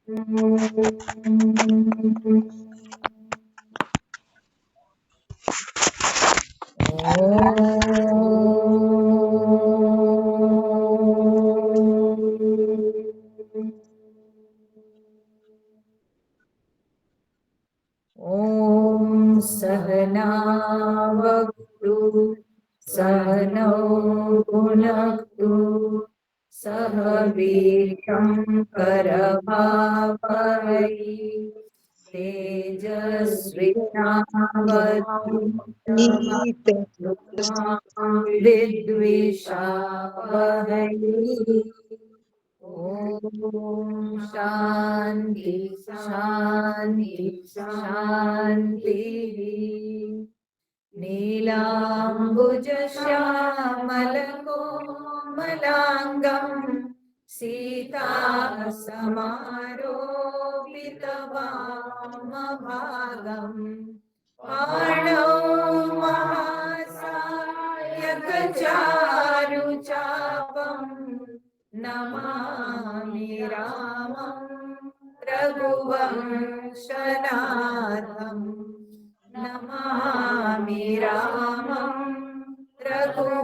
ॐ सहनावतु सहनौ भुनक्तु सह वीर्यं करभावहै तेजस्विनावतु मा विद्विषावहै। ओम शांति शांति शांति। नीलाम्बुजश्यामलकोमलाङ्गं सीतासमारोपितवामभागम् पाणौ महासायकचारुचापम् नमामि रामं रघुवंशनाथम् नमामि रामं रघुवंशनाथम्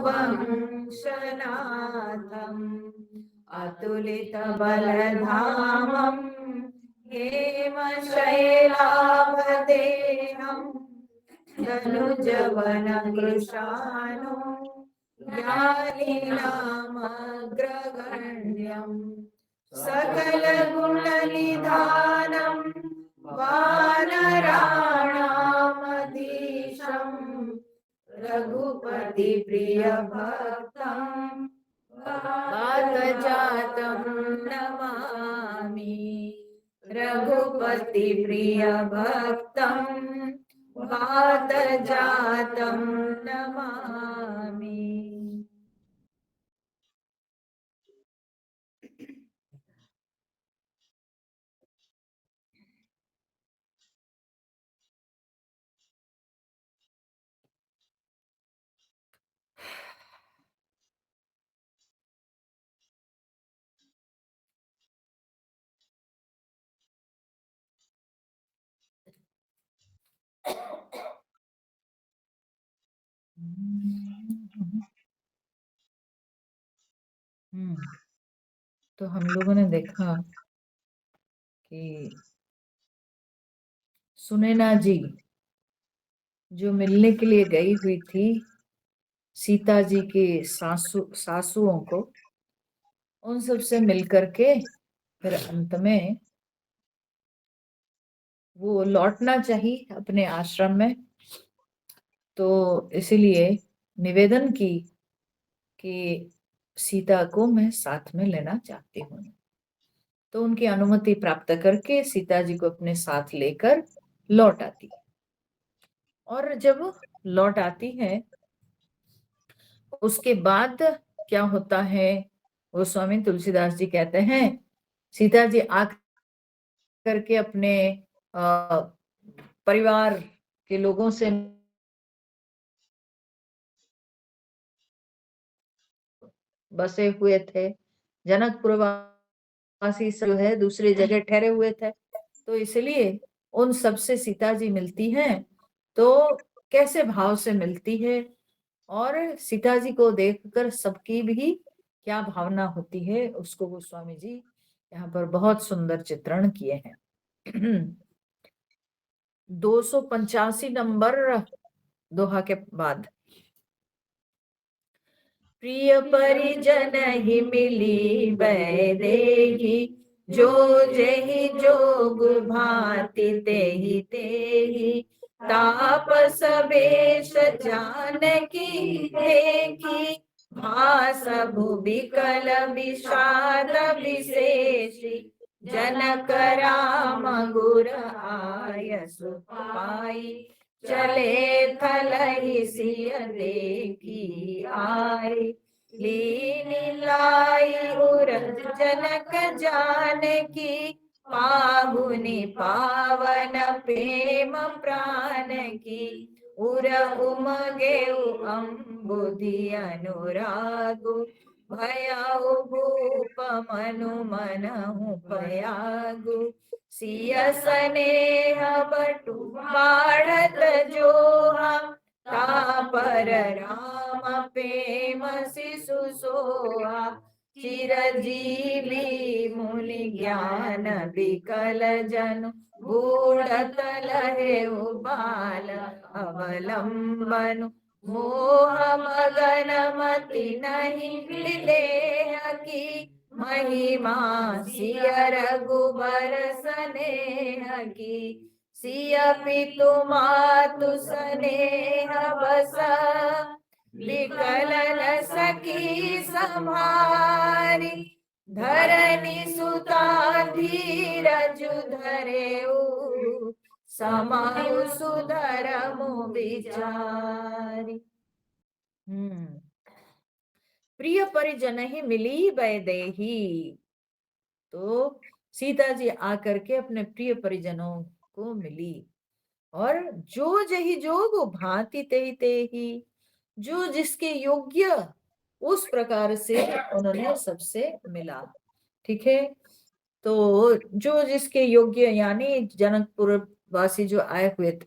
अतुलितबलधामं हेमशैलाभदेहं धनुजवनकृशानुं ज्ञानिनामग्रगण्यम् सकलगुणनिधानं वानराणामधीशं रघुपतिप्रियभक्तं वातजातं नमामि रघुपतिप्रियभक्तं वातजातं नमामि। तो हम लोगों ने देखा कि सुनैना जी जो मिलने के लिए गई हुई थी सीता जी के सासुओं को, उन सब से मिलकर के फिर अंत में वो लौटना चाहिए अपने आश्रम में। तो इसीलिए निवेदन की कि सीता को मैं साथ में लेना चाहती हूँ। तो उनकी अनुमति प्राप्त करके सीता जी को अपने साथ लेकर लौट आती है। और जब लौट आती है उसके बाद क्या होता है, वो स्वामी तुलसीदास जी कहते हैं सीता जी आकर के अपने परिवार के लोगों से बसे हुए थे, जनकपुर वासी जो है दूसरी जगह ठहरे हुए थे, तो इसलिए उन सबसे सीता जी मिलती हैं तो कैसे भाव से मिलती है और सीता जी को देखकर सबकी भी क्या भावना होती है उसको गोस्वामी जी यहाँ पर बहुत सुंदर चित्रण किए हैं। 285 नंबर दोहा के बाद, प्रिय परिजन ही मिली वैदेही, जो जेहि जोग भांति तेहि तेहि, तापस बेश जानकी देखी, भास भुविकल विषाद विशेषी, जनक राम गुर आयसु पाई, चले थलहि सिय देखी आए, लीन लाई उरज जनक जानकी, पाहुनि पावन प्रेम प्राण की, उर उमगे अम्बुधि अनुरागु, भयाउ भूप मनु मनहु पयागु सिय स्नेह बटु बाढ़त जोहा तापर राम प्रेम शिशु सोहा चिरजीवी मुनि ज्ञान विकल जनु बूढ़त लहे बाल अवलंबनु मोह मगन मति नहीं मिले की महिमा सिय रघुबर स्नेह की सिय पितु मातु स्नेह बस विकल न सकी संहारी धरनी सुता धीरज धरेऊ समायु सुधरमु विचारी। प्रिय परिजन ही मिली वैदेही। तो सीता जी आकर के अपने प्रिय परिजनों को मिली और जो जही जोग भांति तेहि तेहि, जो जिसके योग्य उस प्रकार से उन्होंने सबसे मिला। ठीक है, तो जो जिसके योग्य यानी जनकपुर वासी जो आए हुए थे,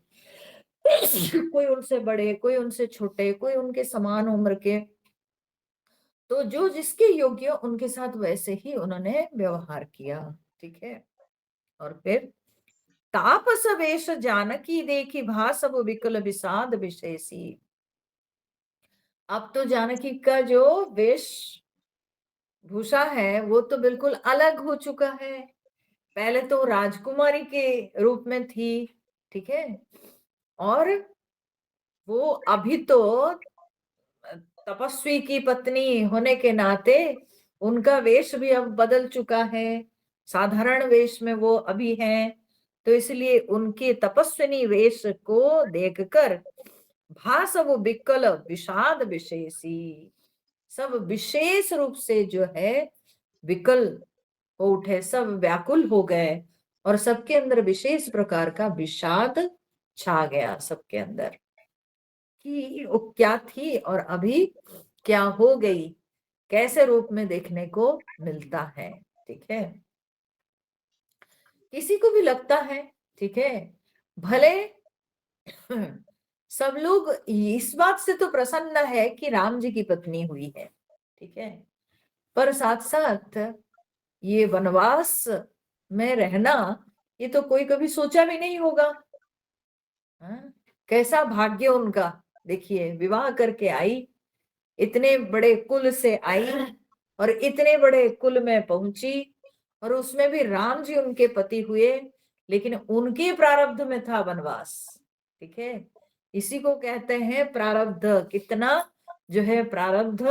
कोई उनसे बड़े, कोई उनसे छोटे, कोई उनके समान उम्र के, तो जो जिसके योग्य उनके साथ वैसे ही उन्होंने व्यवहार किया। ठीक है, और फिर तापस वेश जानकी देखी भासव विकल विषाद विशेषी। अब तो जानकी का जो वेश भूषा है वो तो बिल्कुल अलग हो चुका है। पहले तो राजकुमारी के रूप में थी, ठीक है, और वो अभी तो तपस्वी की पत्नी होने के नाते उनका वेश भी अब बदल चुका है, साधारण वेश में वो अभी हैं। तो इसलिए उनके तपस्विनी वेश को देखकर भासव विकल विषाद विशेषी, सब विशेष रूप से जो है विकल हो उठे, सब व्याकुल हो गए और सबके अंदर विशेष प्रकार का विषाद छा गया सबके अंदर कि वो क्या थी और अभी क्या हो गई, कैसे रूप में देखने को मिलता है। ठीक है, किसी को भी लगता है, ठीक है, भले सब लोग इस बात से तो प्रसन्न है कि राम जी की पत्नी हुई है, ठीक है, पर साथ साथ ये वनवास में रहना ये तो कोई कभी सोचा भी नहीं होगा। हाँ? कैसा भाग्य उनका, देखिए विवाह करके आई, इतने बड़े कुल से आई और इतने बड़े कुल में पहुंची और उसमें भी राम जी उनके पति हुए, लेकिन उनके प्रारब्ध में था वनवास। ठीक है, इसी को कहते हैं प्रारब्ध। कितना जो है प्रारब्ध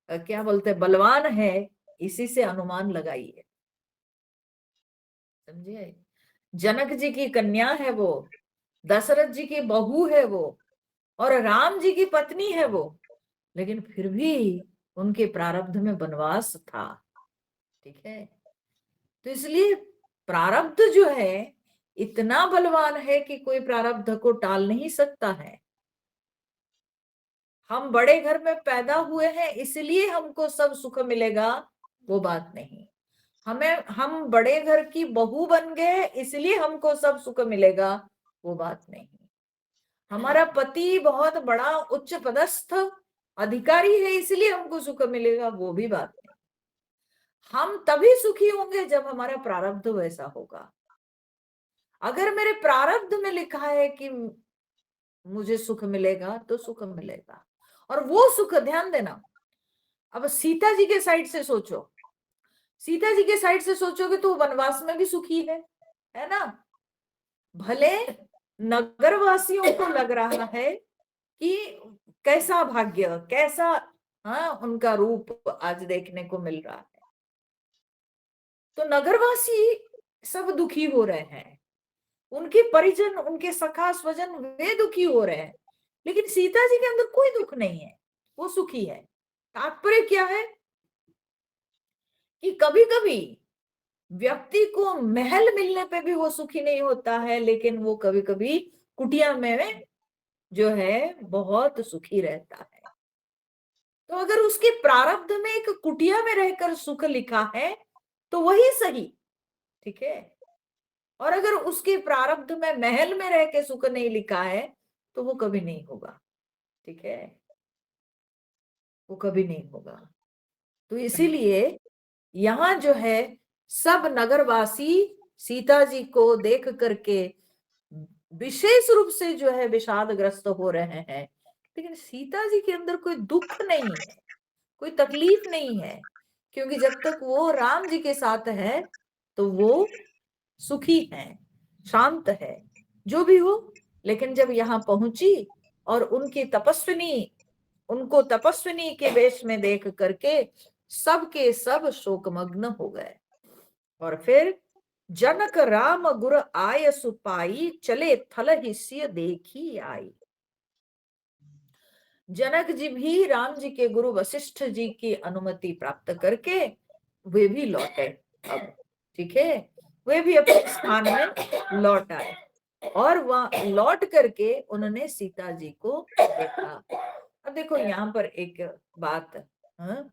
क्या बोलते हैं बलवान है, इसी से अनुमान लगाइए, समझिए। जनक जी की कन्या है वो, दशरथ जी की बहू है वो और राम जी की पत्नी है वो, लेकिन फिर भी उनके प्रारब्ध में वनवास था। ठीक है, तो इसलिए प्रारब्ध जो है इतना बलवान है कि कोई प्रारब्ध को टाल नहीं सकता है। हम बड़े घर में पैदा हुए हैं इसलिए हमको सब सुख मिलेगा, वो बात नहीं। हम बड़े घर की बहू बन गए इसलिए हमको सब सुख मिलेगा, वो बात नहीं। हमारा पति बहुत बड़ा उच्च पदस्थ अधिकारी है इसलिए हमको सुख मिलेगा, वो भी बात नहीं। हम तभी सुखी होंगे जब हमारा प्रारब्ध वैसा होगा। अगर मेरे प्रारब्ध में लिखा है कि मुझे सुख मिलेगा तो सुख मिलेगा, और वो सुख, ध्यान देना, अब सीता जी के साइड से सोचो, सीता जी के साइड से सोचोगे तो वनवास में भी सुखी है ना। भले नगर वासियों को लग रहा है कि कैसा भाग्य, कैसा हाँ उनका रूप आज देखने को मिल रहा है, तो नगरवासी सब दुखी हो रहे हैं, उनके परिजन, उनके सखा स्वजन वे दुखी हो रहे हैं, लेकिन सीता जी के अंदर कोई दुख नहीं है, वो सुखी है। तात्पर्य क्या है कि कभी कभी व्यक्ति को महल मिलने पे भी वो सुखी नहीं होता है, लेकिन वो कभी कभी कुटिया में जो है बहुत सुखी रहता है। तो अगर उसके प्रारब्ध में एक कुटिया में रहकर सुख लिखा है तो वही सही, ठीक है। और अगर उसके प्रारब्ध में महल में रह के सुख नहीं लिखा है तो वो कभी नहीं होगा, ठीक है, वो कभी नहीं होगा। तो इसीलिए यहाँ जो है सब नगरवासी सीता जी को देख करके विशेष रूप से जो है विषादग्रस्त हो रहे हैं, लेकिन सीता जी के अंदर कोई दुख नहीं है, कोई तकलीफ नहीं है, क्योंकि जब तक वो राम जी के साथ है तो वो सुखी है, शांत है, जो भी हो। लेकिन जब यहाँ पहुंची और उनकी तपस्विनी, उनको तपस्विनी के वेश में देख करके सबके सब शोकमग्न हो गए। और फिर जनक राम गुर आय सुपाई, चले थल हिस्य देखी आई। जनक जी भी राम जी के गुरु वशिष्ठ जी की अनुमति प्राप्त करके वे भी लौटे अब, ठीक है, वे भी अपने स्थान में लौट आए और वहां लौट करके उन्होंने सीता जी को देखा। अब देखो यहाँ पर एक बात, हाँ?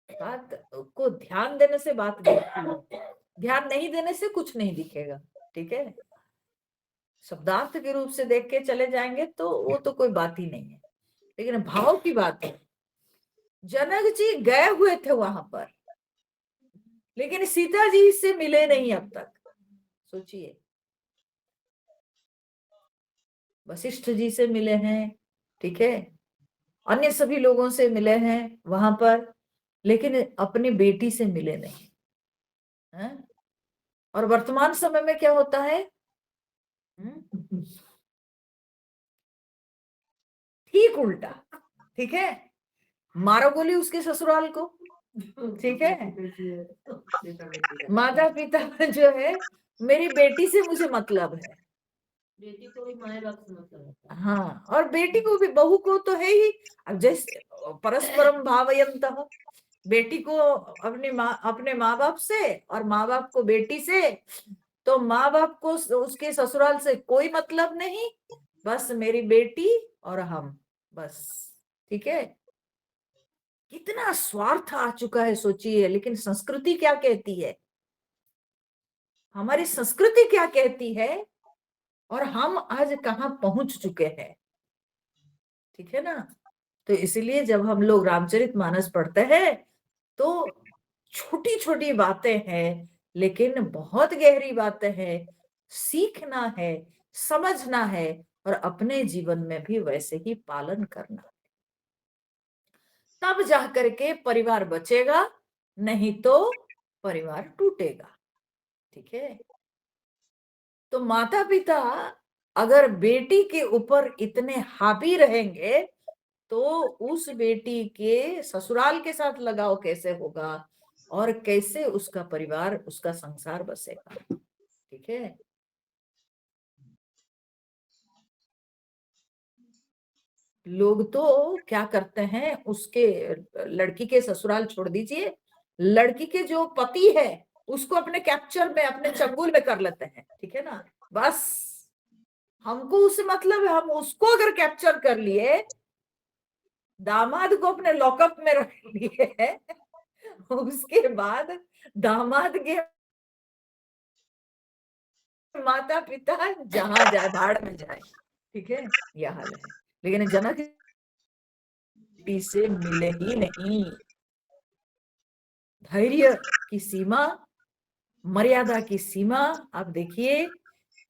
बात को ध्यान देने से बात दिखती है, ध्यान नहीं देने से कुछ नहीं दिखेगा, ठीक है। शब्दार्थ के रूप से देख के चले जाएंगे तो वो तो कोई बात ही नहीं है, लेकिन भाव की बात है। जनक जी गए हुए थे वहां पर, लेकिन सीता जी से मिले नहीं अब तक। सोचिए, वशिष्ठ जी से मिले हैं, ठीक है, अन्य सभी लोगों से मिले हैं वहां पर, लेकिन अपनी बेटी से मिले नहीं है? और वर्तमान समय में क्या होता है, ठीक उल्टा, ठीक है, मारो गोली उसके ससुराल को, ठीक है। माता पिता जो है, मेरी बेटी से मुझे मतलब है, बेटी को भी माए बाप से मतलब है, हाँ, और बेटी को भी, बहू को तो है ही। अब जैसे परस्परम भावयन्तः, बेटी को अपने माँ बाप से और माँ बाप को बेटी से, तो माँ बाप को उसके ससुराल से कोई मतलब नहीं, बस मेरी बेटी और हम, बस, ठीक है। कितना स्वार्थ आ चुका है सोचिए। लेकिन संस्कृति क्या कहती है, हमारी संस्कृति क्या कहती है, और हम आज कहाँ पहुंच चुके हैं, ठीक है ना। तो इसलिए जब हम लोग रामचरितमानस पढ़ते हैं तो छोटी छोटी बातें हैं, लेकिन बहुत गहरी बातें हैं, सीखना है, समझना है, और अपने जीवन में भी वैसे ही पालन करना, तब जा करके परिवार बचेगा, नहीं तो परिवार टूटेगा, ठीक है। तो माता पिता अगर बेटी के ऊपर इतने हावी रहेंगे तो उस बेटी के ससुराल के साथ लगाव कैसे होगा, और कैसे उसका परिवार, उसका संसार बसेगा, ठीक है। लोग तो क्या करते हैं, उसके लड़की के ससुराल छोड़ दीजिए, लड़की के जो पति है उसको अपने कैप्चर में, अपने चंगुल में कर लेते हैं, ठीक है ना। बस हमको उससे मतलब है, हम उसको अगर कैप्चर कर लिए, दामाद को अपने लॉकअप में रख लिए है, उसके बाद दामाद के माता पिता जहां जाए भाड़ में जाए, ठीक है, यह हाल है। लेकिन जनक जी से मिले ही नहीं। धैर्य की सीमा, मर्यादा की सीमा, आप देखिए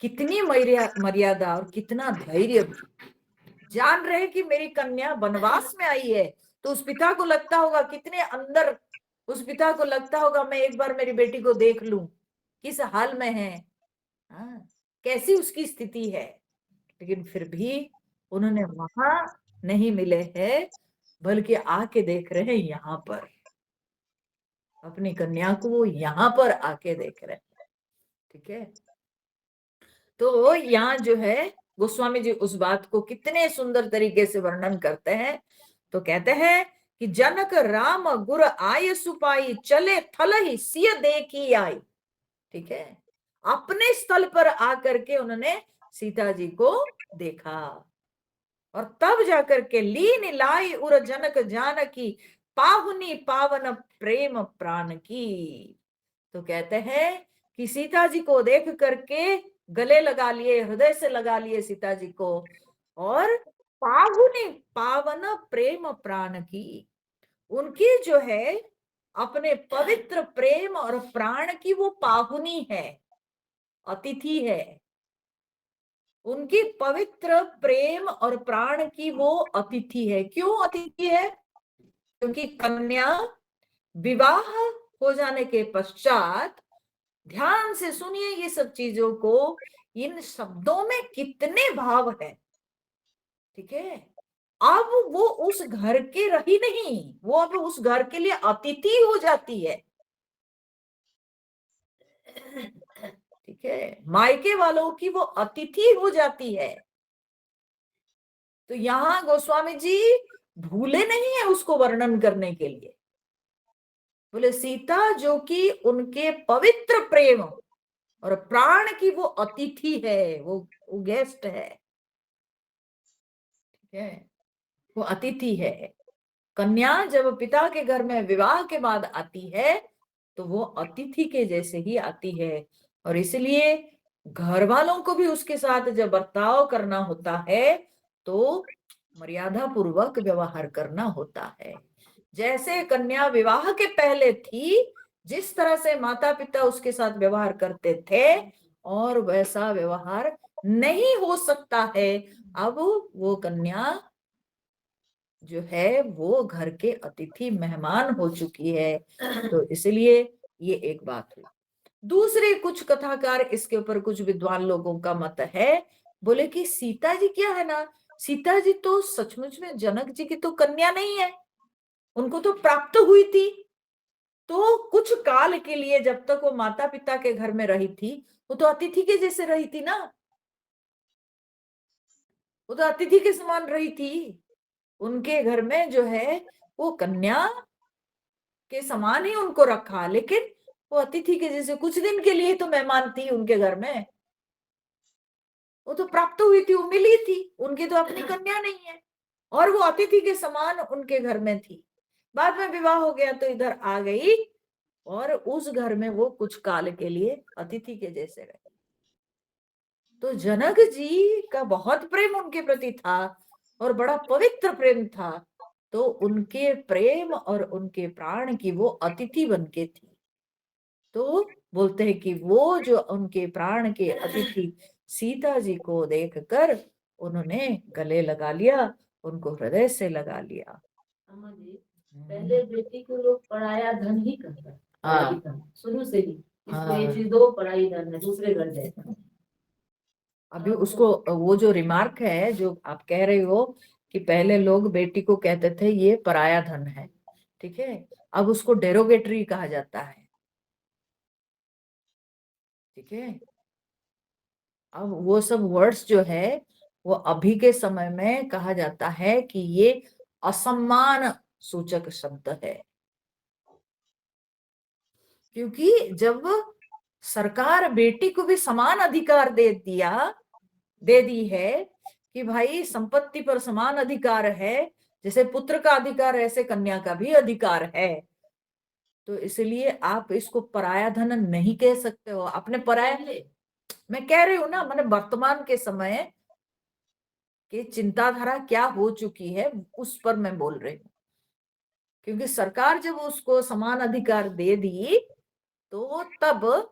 कितनी मर्यादा और कितना धैर्य भी। जान रहे कि मेरी कन्या वनवास में आई है, तो उस पिता को लगता होगा कितने अंदर, उस पिता को लगता होगा मैं एक बार मेरी बेटी को देख लूं, किस हाल में है, हाँ, कैसी उसकी स्थिति है। लेकिन फिर भी उन्होंने वहां नहीं मिले हैं, बल्कि आके देख रहे हैं यहाँ पर, अपनी कन्या को वो यहाँ पर आके देख रहे हैं, ठीक है। तो यहाँ जो है गोस्वामी जी उस बात को कितने सुंदर तरीके से वर्णन करते हैं। तो कहते हैं कि जनक राम गुर आय सुपाई, चले थल ही सिय देखी आई, ठीक है। अपने स्थल पर आकर के उन्होंने सीता जी को देखा, और तब जाकर के लीन लाई उर जनक जानकी पाहुनी पावन प्रेम प्राण की। तो कहते हैं कि सीता जी को देख करके गले लगा लिए, हृदय से लगा लिए सीता जी को, और पाहुनी पावन प्रेम प्राण की, उनकी जो है अपने पवित्र प्रेम और प्राण की वो पाहुनी है, अतिथि है। उनकी पवित्र प्रेम और प्राण की वो अतिथि है। क्यों अतिथि है? क्योंकि कन्या विवाह हो जाने के पश्चात, ध्यान से सुनिए ये सब चीजों को, इन शब्दों में कितने भाव है। ठीक है, अब वो उस घर के रही नहीं, वो अब उस घर के लिए अतिथि हो जाती है। ठीक है, मायके वालों की वो अतिथि हो जाती है। तो यहां गोस्वामी जी भूले नहीं है उसको वर्णन करने के लिए। बोले सीता जो कि उनके पवित्र प्रेम और प्राण की वो अतिथि है, वो गेस्ट है। ठीक है, वो अतिथि है। कन्या जब पिता के घर में विवाह के बाद आती है तो वो अतिथि के जैसे ही आती है, और इसलिए घर वालों को भी उसके साथ जब बर्ताव करना होता है तो मर्यादा पूर्वक व्यवहार करना होता है। जैसे कन्या विवाह के पहले थी, जिस तरह से माता पिता उसके साथ व्यवहार करते थे, और वैसा व्यवहार नहीं हो सकता है। अब वो कन्या जो है वो घर के अतिथि मेहमान हो चुकी है। तो इसलिए ये एक बात हुई। दूसरे कुछ कथाकार इसके ऊपर, कुछ विद्वान लोगों का मत है, बोले कि सीता जी क्या है ना, सीता जी तो सचमुच में जनक जी की तो कन्या नहीं है, उनको तो प्राप्त हुई थी। तो कुछ काल के लिए जब तक वो माता पिता के घर में रही थी, वो तो अतिथि के जैसे रही थी ना, वो तो अतिथि के समान रही थी। उनके घर में जो है वो कन्या के समान ही उनको रखा, लेकिन वो अतिथि के जैसे कुछ दिन के लिए तो मेहमान थी उनके घर में। वो तो प्राप्त हुई थी, वो मिली थी, उनकी तो अपनी कन्या नहीं है, और वो अतिथि के समान उनके घर में थी। बाद में विवाह हो गया तो इधर आ गई, और उस घर में वो कुछ काल के लिए अतिथि के जैसे रहे। तो जनक जी का बहुत प्रेम उनके प्रति था, और बड़ा पवित्र प्रेम था। तो उनके प्रेम और उनके प्राण की वो अतिथि बन के थी। तो बोलते हैं कि वो जो उनके प्राण के अतिथि सीता जी को देखकर उन्होंने गले लगा लिया, उनको हृदय से लगा लिया। अम्मा जी, पहले बेटी को लोग पराया धन ही कहता है। हाँ, शुरू से ही इसको ये चीज दो, पराई धन है, दूसरे घर जाए। अभी उसको वो जो रिमार्क है जो आप कह रहे हो कि पहले लोग बेटी को कहते थे ये पराया धन है, ठीक है, अब उसको डेरोगेटरी कहा जाता है। ठीक है, अब वो सब वर्ड्स जो है वो अभी के समय में कहा जाता है कि ये असम्मान सूचक शब्द है। क्योंकि जब सरकार बेटी को भी समान अधिकार दे दी है कि भाई संपत्ति पर समान अधिकार है, जैसे पुत्र का अधिकार ऐसे कन्या का भी अधिकार है, तो इसलिए आप इसको पराया धन नहीं कह सकते हो। आपने पराया, मैं कह रही हूं ना, मैंने वर्तमान के समय की चिंताधारा क्या हो चुकी है उस पर मैं बोल रही हूँ। क्योंकि सरकार जब उसको समान अधिकार दे दी तो तब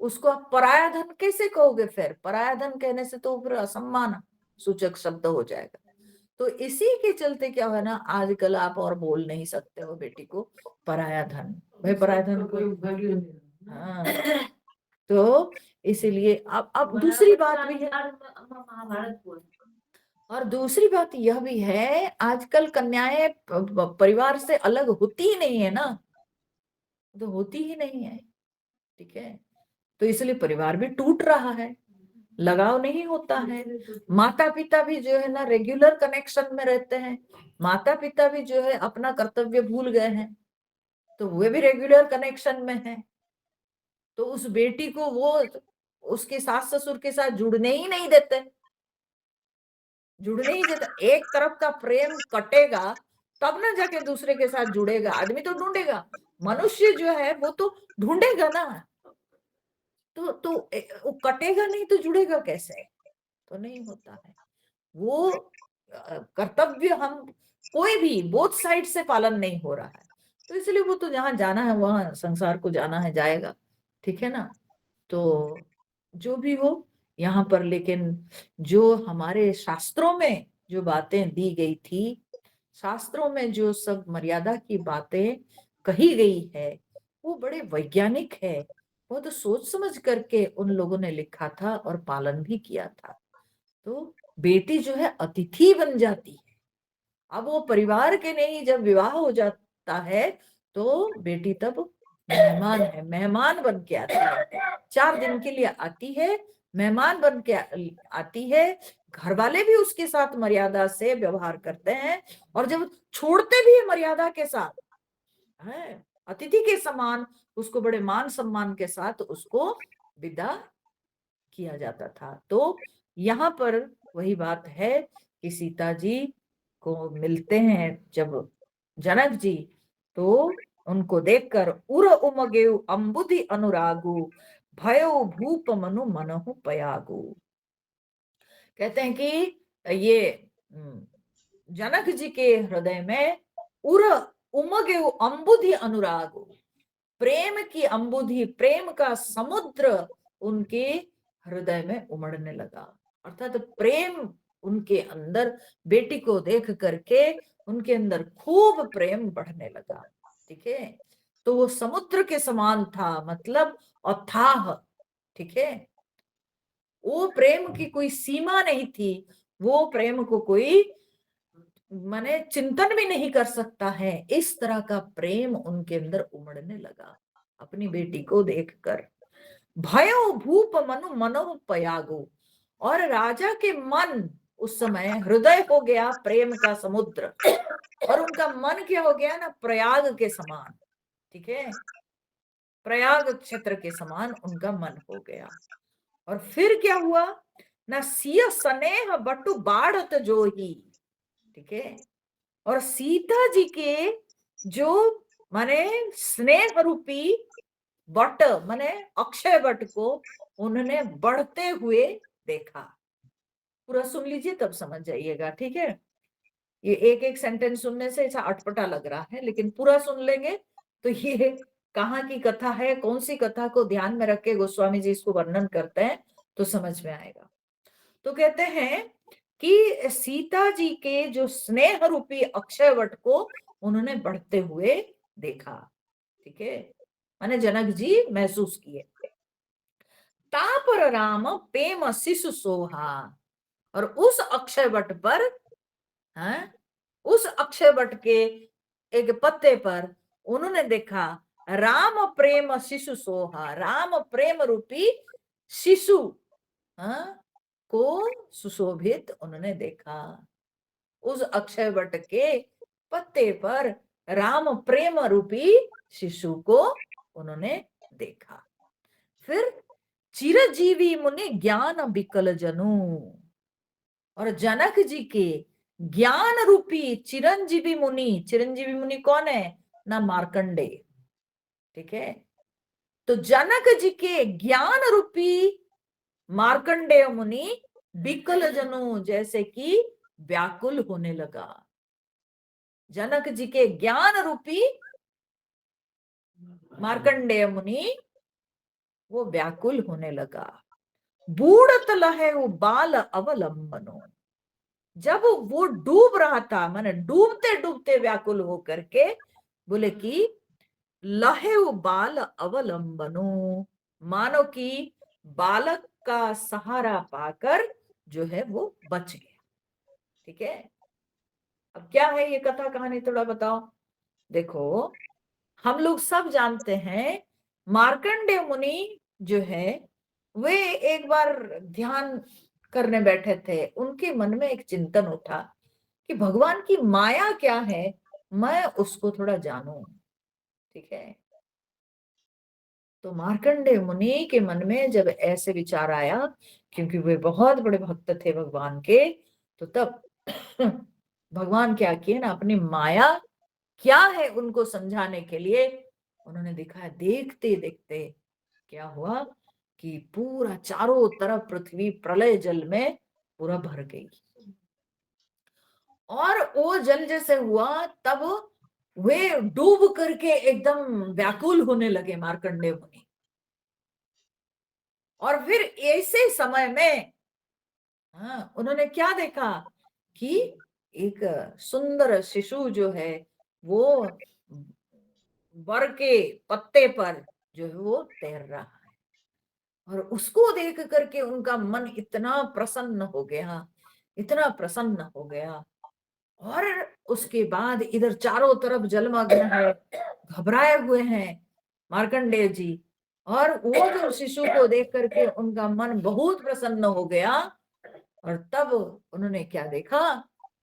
उसको आप पराया धन कैसे कहोगे? फिर पराया धन कहने से तो फिर असम्मान सूचक शब्द हो जाएगा। तो इसी के चलते क्या है ना, आजकल आप और बोल नहीं सकते हो बेटी को पराया धन, भाई पराया धन को। हाँ, तो इसीलिए अब दूसरी बात भी है, महाभारत को और दूसरी बात यह भी है, आजकल कन्याएं परिवार से अलग होती ही नहीं है ना, तो होती ही नहीं है। ठीक है, तो इसलिए परिवार भी टूट रहा है, लगाव नहीं होता है। माता पिता भी जो है ना रेगुलर कनेक्शन में रहते हैं, माता पिता भी जो है अपना कर्तव्य भूल गए हैं, तो वे भी रेगुलर कनेक्शन में है। तो उस बेटी को वो उसके सास ससुर के साथ जुड़ने ही नहीं देते। जुड़ने ही देता। एक तरफ का प्रेम कटेगा तब ना जाके दूसरे के साथ जुड़ेगा। आदमी तो ढूंढेगा, मनुष्य जो है वो तो ढूंढेगा ना। वो कटेगा नहीं तो जुड़ेगा कैसे? तो नहीं होता है वो। कर्तव्य हम कोई भी बोथ साइड से पालन नहीं हो रहा है, तो इसलिए वो तो जहां जाना है वहां संसार को जाना है, जाएगा। ठीक है ना? तो जो भी हो यहाँ पर, लेकिन जो हमारे शास्त्रों में जो बातें दी गई थी, शास्त्रों में जो सब मर्यादा की बातें कही गई है, वो बड़े वैज्ञानिक है। बहुत सोच समझ करके उन लोगों ने लिखा था और पालन भी किया था। तो बेटी जो है अतिथि बन जाती है। अब वो परिवार के नहीं, जब विवाह हो जाता है तो बेटी तब मेहमान है, मेहमान बन के आती है। 4 दिन के लिए आती है, मेहमान बन के आती है। घर वाले भी उसके साथ मर्यादा से व्यवहार करते हैं, और जब छोड़ते भी है मर्यादा के साथ, है अतिथि के समान, उसको बड़े मान सम्मान के साथ उसको विदा किया जाता था। तो यहाँ पर वही बात है कि सीता जी को मिलते हैं जब जनक जी, तो उनको देखकर उर उमगेउ अम्बुधि अनुरागु भयो भूप मनु मनहु पयागु। कहते हैं कि ये जनक जी के हृदय में उर उमगेउ अम्बुधि अनुरागु, प्रेम की अम्बुधि, प्रेम का समुद्र उनके हृदय में उमड़ने लगा। अर्थात प्रेम उनके अंदर, बेटी को देख करके उनके अंदर खूब प्रेम बढ़ने लगा। ठीक है? तो वो समुद्र के समान था, मतलब अथाह। ठीक है? वो प्रेम की कोई सीमा नहीं थी, वो प्रेम को कोई माने चिंतन भी नहीं कर सकता है। इस तरह का प्रेम उनके अंदर उमड़ने लगा अपनी बेटी को देखकर। भयो भूप मनु मनो पयागु, और राजा के मन उस समय हृदय हो गया प्रेम का समुद्र, और उनका मन क्या हो गया ना, प्रयाग के समान। ठीक है? प्रयाग क्षेत्र के समान उनका मन हो गया। और फिर क्या हुआ ना, सिय स्नेह बटु बाढ़त जो ही। ठीक है? और सीता जी के जो माने स्नेह रूपी बट, माने अक्षय बट को उन्होंने बढ़ते हुए देखा। पूरा सुन लीजिए तब समझ जाइएगा। ठीक है? ये एक एक सेंटेंस सुनने से ऐसा अटपटा लग रहा है, लेकिन पूरा सुन लेंगे तो ये कहाँ की कथा है, कौन सी कथा को ध्यान में रख के गोस्वामी जी इसको वर्णन करते हैं, तो समझ में आएगा। तो कहते हैं कि सीता जी के जो स्नेह रूपी अक्षयवट को उन्होंने बढ़ते हुए देखा। ठीक है? माने जनक जी महसूस किए। तापर राम प्रेम शिशु सोहा, और उस अक्षयवट पर, है, उस अक्षयवट के एक पत्ते पर उन्होंने देखा राम प्रेम शिशु सोहा, राम प्रेम रूपी शिशु, हाँ, को सुशोभित उन्होंने देखा। उस अक्षयवट के पत्ते पर राम प्रेम रूपी शिशु को उन्होंने देखा। फिर चिरजीवी मुनि ज्ञान विकल जनु, और जनक जी के ज्ञान रूपी चिरंजीवी मुनि, चिरंजीवी मुनि कौन है ना, मार्कंडे। ठीक है? तो जनक जी के ज्ञान रूपी मार्कंडेय मुनि विकल जनु, जैसे कि व्याकुल होने लगा। जनक जी के ज्ञान रूपी मार्कंडेय मुनि वो व्याकुल होने लगा। बूढ़त लहे वो बाल अवलंबनो, जब वो डूब रहा था, माने डूबते डूबते व्याकुल होकर के बोले कि लहे वो बाल अवलंबनो, मानो कि बालक का सहारा पाकर जो है वो बच गया। ठीक है? अब क्या है ये कथा कहानी, थोड़ा बताओ। देखो, हम लोग सब जानते हैं मार्कंडेय मुनि जो है वे एक बार ध्यान करने बैठे थे, उनके मन में एक चिंतन उठा कि भगवान की माया क्या है, मैं उसको थोड़ा जानूं। ठीक है? तो मार्कंडेय मुनि के मन में जब ऐसे विचार आया, क्योंकि वे बहुत बड़े भक्त थे भगवान के, तो तब भगवान क्या किए ना, अपनी माया क्या है उनको समझाने के लिए उन्होंने दिखाया। देखते देखते क्या हुआ कि पूरा चारों तरफ पृथ्वी प्रलय जल में पूरा भर गई, और वो जल जैसे हुआ तब वे डूब करके एकदम व्याकुल होने लगे मार्कंडेय मुनि। और फिर ऐसे समय में उन्होंने क्या देखा कि एक सुंदर शिशु जो है वो बर के पत्ते पर जो है वो तैर रहा है, और उसको देख करके उनका मन इतना प्रसन्न हो गया, इतना प्रसन्न हो गया। और उसके बाद इधर चारों तरफ जलमग्न है, घबराए हुए हैं मार्कंडेय जी, और वो जो शिशु को देख करके उनका मन बहुत प्रसन्न हो गया। और तब उन्होंने क्या देखा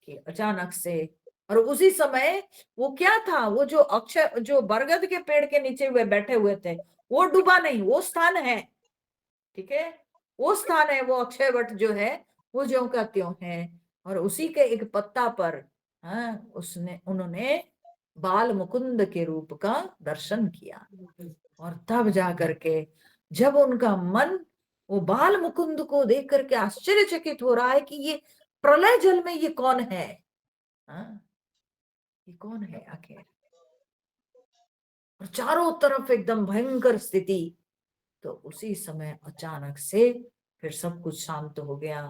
कि अचानक से, और उसी समय वो क्या था, वो जो अक्षय जो बरगद के पेड़ के नीचे वे बैठे हुए थे वो डूबा नहीं, वो स्थान है, ठीक है, वो स्थान है, वो अक्षय वट जो है वो ज्यों का त्यों है। और उसी के एक पत्ता पर उसने उन्होंने बाल मुकुंद के रूप का दर्शन किया। और तब जा करके जब उनका मन वो बाल मुकुंद को देख करके आश्चर्यचकित हो रहा है कि ये प्रलय जल में ये कौन है, ये कौन है आखिर, और चारों तरफ एकदम भयंकर स्थिति। तो उसी समय अचानक से फिर सब कुछ शांत हो गया।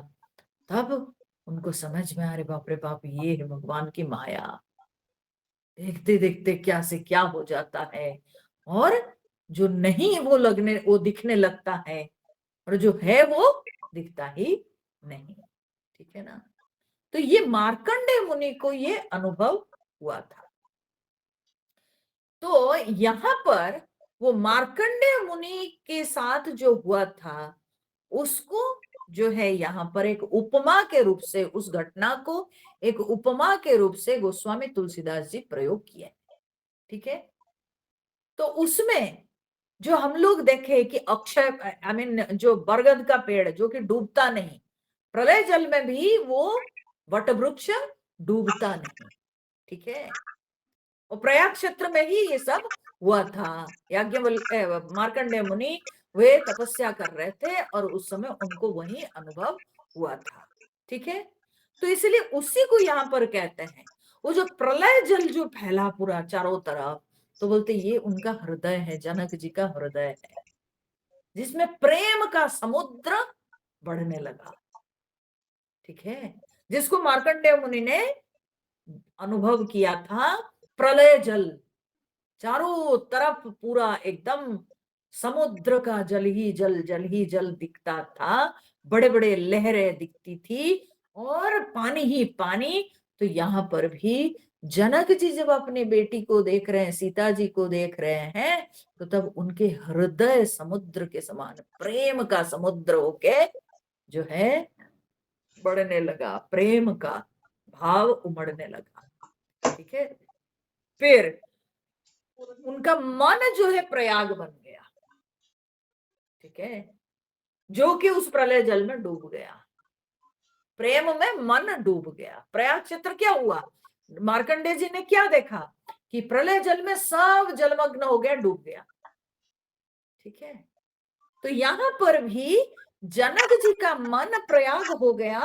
तब उनको समझ में आ रहे, बाप रे बाप, ये है भगवान की माया। देखते देखते क्या से क्या हो जाता है, और जो नहीं वो वो दिखने लगता है, और जो है वो दिखता ही नहीं, ठीक है ना। तो ये मार्कंडेय मुनि को ये अनुभव हुआ था। तो यहाँ पर वो मार्कंडेय मुनि के साथ जो हुआ था उसको जो है यहाँ पर एक उपमा के रूप से, उस घटना को एक उपमा के रूप से गोस्वामी तुलसीदास जी प्रयोग किए, ठीक है। तो उसमें जो हम लोग देखे कि अक्षय आई मीन जो बरगद का पेड़ जो कि डूबता नहीं, प्रलय जल में भी वो वटवृक्ष डूबता नहीं, ठीक है। और प्रयाग क्षेत्र में ही ये सब हुआ था। मार्कंडेय मुनि वे तपस्या कर रहे थे और उस समय उनको वही अनुभव हुआ था, ठीक है। तो इसलिए उसी को यहाँ पर कहते हैं, वो जो प्रलय जल जो फैला पूरा चारों तरफ, तो बोलते ये उनका हृदय है, जनक जी का हृदय है, जिसमें प्रेम का समुद्र बढ़ने लगा, ठीक है। जिसको मार्कंडेय मुनि ने अनुभव किया था, प्रलय जल, चारों तरफ पूरा एकदम समुद्र का जल ही जल, जल ही जल दिखता था, बड़े बड़े लहरें दिखती थी और पानी ही पानी। तो यहाँ पर भी जनक जी जब अपनी बेटी को देख रहे हैं, सीता जी को देख रहे हैं, तो तब उनके हृदय समुद्र के समान प्रेम का समुद्र होके जो है बढ़ने लगा, प्रेम का भाव उमड़ने लगा, ठीक है। फिर उनका मन जो है प्रयाग बन गया, ठीक है, जो कि उस प्रलय जल में डूब गया, प्रेम में मन डूब गया। प्रयाग क्षेत्र क्या हुआ, मार्कंडेय जी ने क्या देखा कि प्रलय जल में सब जलमग्न हो गया, डूब गया, ठीक है। तो यहाँ पर भी जनक जी का मन प्रयाग हो गया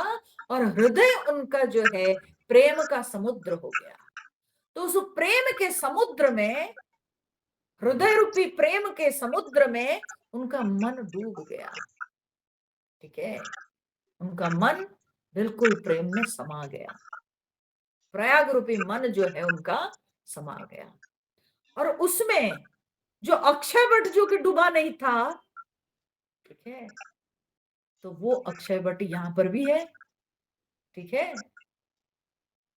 और हृदय उनका जो है प्रेम का समुद्र हो गया। तो उस प्रेम के समुद्र में, हृदय रूपी प्रेम के समुद्र में उनका मन डूब गया, ठीक है। उनका मन बिल्कुल प्रेम में समा गया, प्रयाग रूपी मन जो है उनका समा गया। और उसमें जो अक्षय वट जो कि डूबा नहीं था, ठीक है, तो वो अक्षय वट यहाँ पर भी है, ठीक है।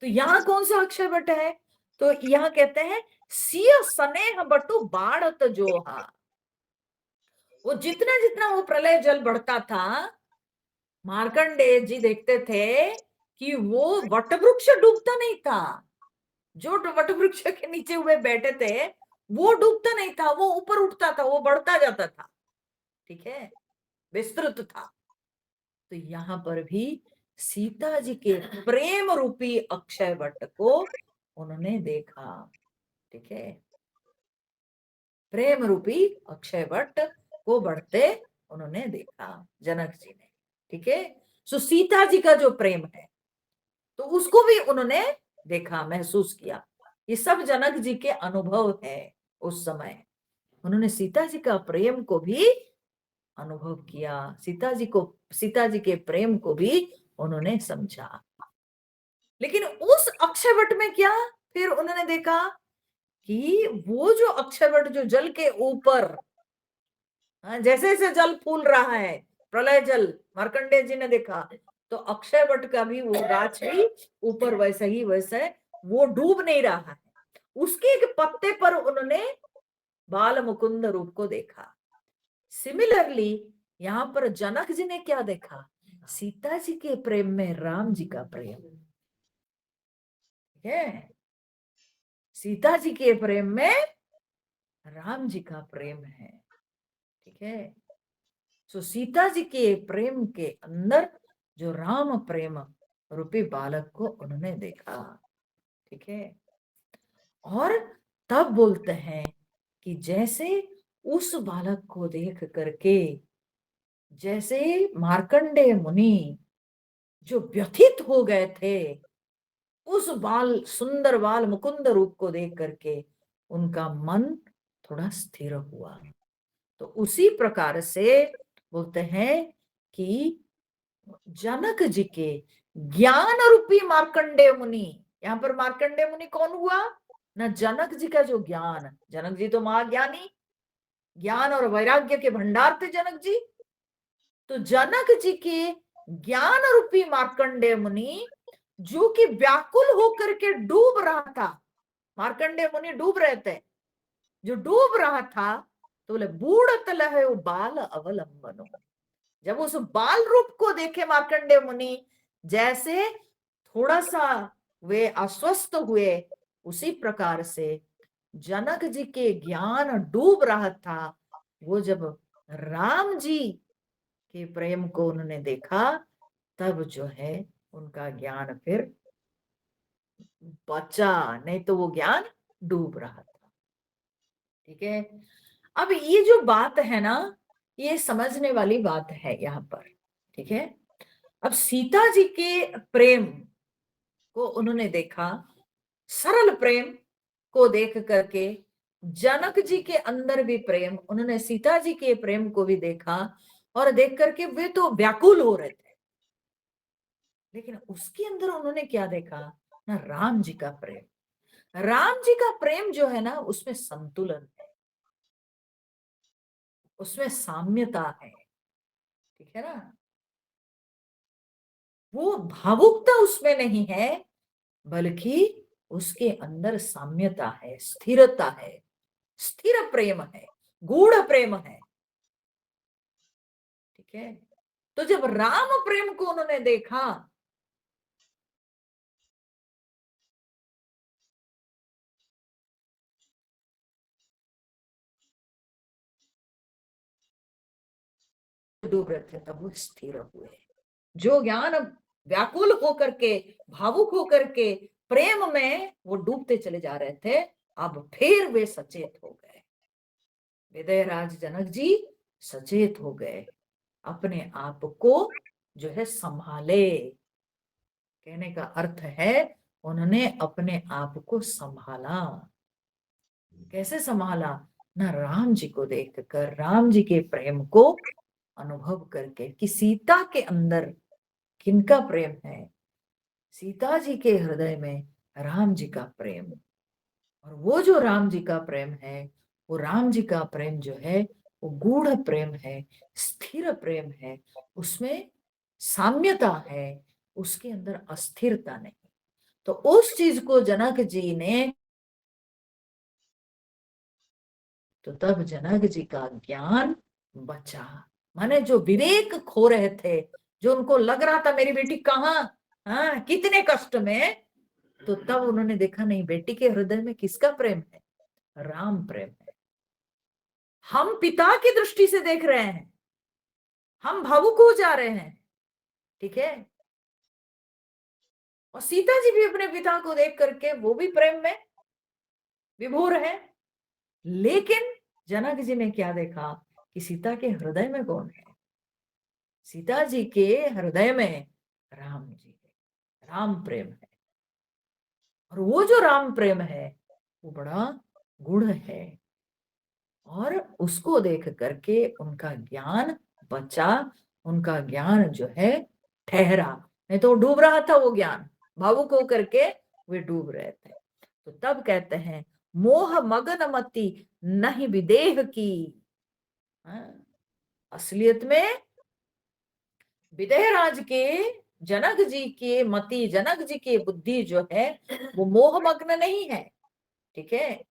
तो यहाँ कौन सा अक्षय वट है, तो यहाँ कहते हैं सिय स्नेह बटु बाढ़त जोहा। वो जितना जितना वो प्रलय जल बढ़ता था, मार्कंडेय जी देखते थे कि वो वटवृक्ष डूबता नहीं था, जो वटवृक्ष के नीचे हुए बैठे थे वो डूबता नहीं था, वो ऊपर उठता था, वो बढ़ता जाता था, ठीक है, विस्तृत था। तो यहाँ पर भी सीता जी के प्रेम रूपी अक्षय वट को उन्होंने देखा। ठीक है, प्रेम रूपी अक्षय वट को बढ़ते उन्होंने देखा जनक जी ने। ठीक है, सो सीता जी का जो प्रेम है तो उसको भी उन्होंने देखा, महसूस किया। ये सब जनक जी के अनुभव है। उस समय उन्होंने सीता जी का प्रेम को भी अनुभव किया, सीता जी के प्रेम को भी उन्होंने समझा। लेकिन उस अक्षयवट में क्या फिर उन्होंने देखा कि वो जो अक्षयवट जो जल के ऊपर, जैसे जैसे जल फूल रहा है, प्रलय जल मार्कंडेय जी ने देखा, तो अक्षयवट का भी वो गाछ भी ऊपर वैसा ही वैसा वो डूब नहीं रहा है। उसके एक पत्ते पर उन्होंने बाल मुकुंद रूप को देखा। सिमिलरली यहाँ पर जनक जी ने क्या देखा? सीता जी के प्रेम में राम जी का प्रेम है, सीता जी के प्रेम में राम जी का प्रेम है। ठीक है, सो सीता जी के प्रेम के अंदर जो राम प्रेम रूपी बालक को उन्होंने देखा। ठीक है, और तब बोलते हैं कि जैसे उस बालक को देख करके जैसे मार्कंडेय मुनि जो व्यथित हो गए थे उस सुंदर बाल मुकुंद रूप को देख करके, उनका मन थोड़ा स्थिर हुआ। तो उसी प्रकार से बोलते हैं कि जनक जी के ज्ञान रूपी मार्कंडेय मुनि, यहाँ पर मार्कंडेय मुनि कौन हुआ ना? जनक जी का जो ज्ञान, जनक जी तो महाज्ञानी, ज्ञान और वैराग्य के भंडार थे जनक जी। तो जनक जी के ज्ञान रूपी मार्कंडेय मुनि जो कि व्याकुल होकर के डूब रहा था, मार्कंडेय मुनि डूब रहे थे, जो डूब रहा था, तो बोले बूढ़त लहे बाल अवलंबनो। जब उस बाल रूप को देखे मार्कंडेय मुनि, जैसे थोड़ा सा वे अस्वस्थ हुए, उसी प्रकार से जनक जी के ज्ञान डूब रहा था, वो जब राम जी के प्रेम को उन्होंने देखा, तब जो है उनका ज्ञान फिर बचा, नहीं तो वो ज्ञान डूब रहा था। ठीक है, अब ये जो बात है ना, ये समझने वाली बात है यहाँ पर। ठीक है, अब सीता जी के प्रेम को उन्होंने देखा, सरल प्रेम को देख करके जनक जी के अंदर भी प्रेम, उन्होंने सीता जी के प्रेम को भी देखा, और देख करके वे तो व्याकुल हो रहे थे, लेकिन उसके अंदर उन्होंने क्या देखा ना? राम जी का प्रेम। राम जी का प्रेम जो है ना, उसमें संतुलन है, उसमें साम्यता है। ठीक है ना, वो भावुकता उसमें नहीं है, बल्कि उसके अंदर साम्यता है, स्थिरता है, स्थिर प्रेम है, गूढ़ प्रेम है। ठीक है, तो जब राम प्रेम को उन्होंने देखा, डूब रहे थे, तब वो स्थिर हुए। जो ज्ञान व्याकुल होकर के, भावुक होकर के प्रेम में वो डूबते चले जा रहे थे, अब फिर वे सचेत हो गए। विदयराज जनक जी सचेत हो गए, अपने आप को जो है संभाले। कहने का अर्थ है उन्होंने अपने आप को संभाला। कैसे संभाला ना? राम जी को देखकर, राम जी के प्रेम को अनुभव करके, कि सीता के अंदर किनका प्रेम है? सीता जी के हृदय में राम जी का प्रेम। और वो जो राम जी का प्रेम है, वो राम जी का प्रेम जो है वो गूढ़ प्रेम है, स्थिर प्रेम है, उसमें साम्यता है, उसके अंदर अस्थिरता नहीं। तो उस चीज को जनक जी ने, तो तब जनक जी का ज्ञान बचा। माने जो विवेक खो रहे थे, जो उनको लग रहा था मेरी बेटी कहाँ, हाँ कितने कष्ट में, तो तब उन्होंने देखा नहीं, बेटी के हृदय में किसका प्रेम है? राम प्रेम है। हम पिता की दृष्टि से देख रहे हैं, हम भावुक हो जा रहे हैं। ठीक है, और सीता जी भी अपने पिता को देख करके वो भी प्रेम में विभोर है। लेकिन जनक जी ने क्या देखा कि सीता के हृदय में कौन है? सीता जी के हृदय में राम जी है, राम प्रेम है। और वो जो राम प्रेम है वो बड़ा गूढ़ है। और उसको देख करके उनका ज्ञान बचा, उनका ज्ञान जो है ठहरा। नहीं तो डूब रहा था वो ज्ञान, भावुक होकर के वे डूब रहे थे। तो तब कहते हैं मोह मगन मति नहीं विदेह की। हाँ? असलियत में विदेह राज के जनक जी के मति, जनक जी की बुद्धि जो है वो मोह मग्न नहीं है। ठीक है,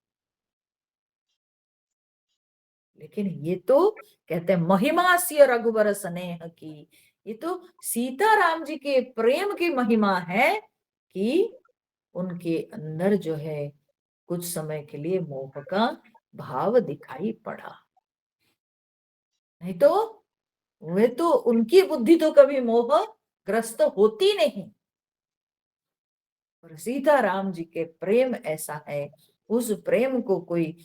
लेकिन ये तो कहते हैं महिमा सी रघुवर स्नेह की। ये तो सीता राम जी के प्रेम की महिमा है कि उनके अंदर जो है कुछ समय के लिए मोह का भाव दिखाई पड़ा। नहीं तो वे तो, उनकी बुद्धि तो कभी मोह ग्रस्त होती नहीं। और सीता राम जी के प्रेम ऐसा है, उस प्रेम को कोई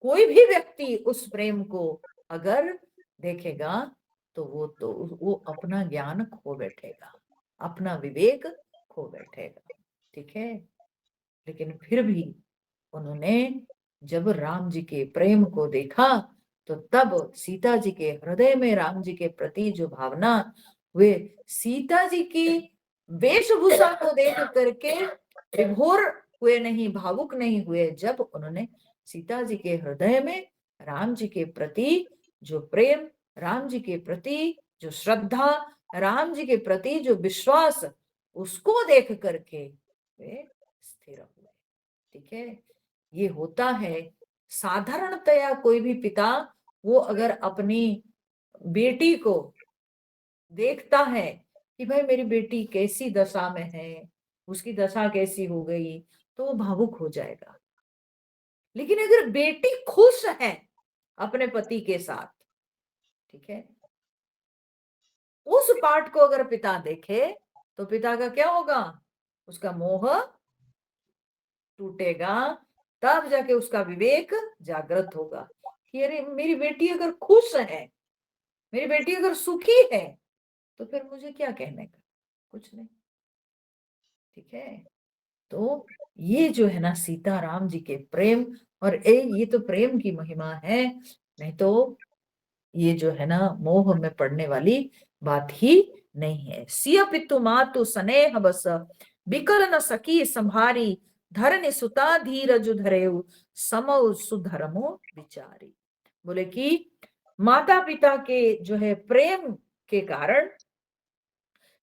भी व्यक्ति उस प्रेम को अगर देखेगा तो वो अपना ज्ञान खो बैठेगा, अपना विवेक खो बैठेगा। ठीक है, लेकिन फिर भी उन्होंने जब राम जी के प्रेम को देखा तो तब सीता जी के हृदय में राम जी के प्रति जो भावना, वे सीता जी की वेशभूषा को देख करके विभोर हुए नहीं, भावुक नहीं हुए। जब उन्होंने सीता जी के हृदय में राम जी के प्रति जो प्रेम, राम जी के प्रति जो श्रद्धा, राम जी के प्रति जो विश्वास, उसको देख करके वे स्थिर हुए। ठीक है, ये होता है साधारणतया। कोई भी पिता वो अगर अपनी बेटी को देखता है कि भाई मेरी बेटी कैसी दशा में है, उसकी दशा कैसी हो गई, तो वो भावुक हो जाएगा। लेकिन अगर बेटी खुश है अपने पति के साथ, ठीक है, उस पाठ को अगर पिता देखे तो पिता का क्या होगा? उसका मोह टूटेगा। तब जाके उसका विवेक जागृत होगा कि अरे मेरी बेटी अगर खुश है, मेरी बेटी अगर सुखी है, तो फिर मुझे क्या कहने का, कुछ नहीं। ठीक है, तो ये जो है ना सीता राम जी के प्रेम, और ये तो प्रेम की महिमा है। नहीं तो ये जो है ना मोह में पड़ने वाली बात ही नहीं है। सिया पितु मातु स्नेह बस बिकल न सकी संभारी धरनि सुता धीरज धरेउ समौ सुधर्मो विचारी। बोले कि माता पिता के जो है प्रेम के कारण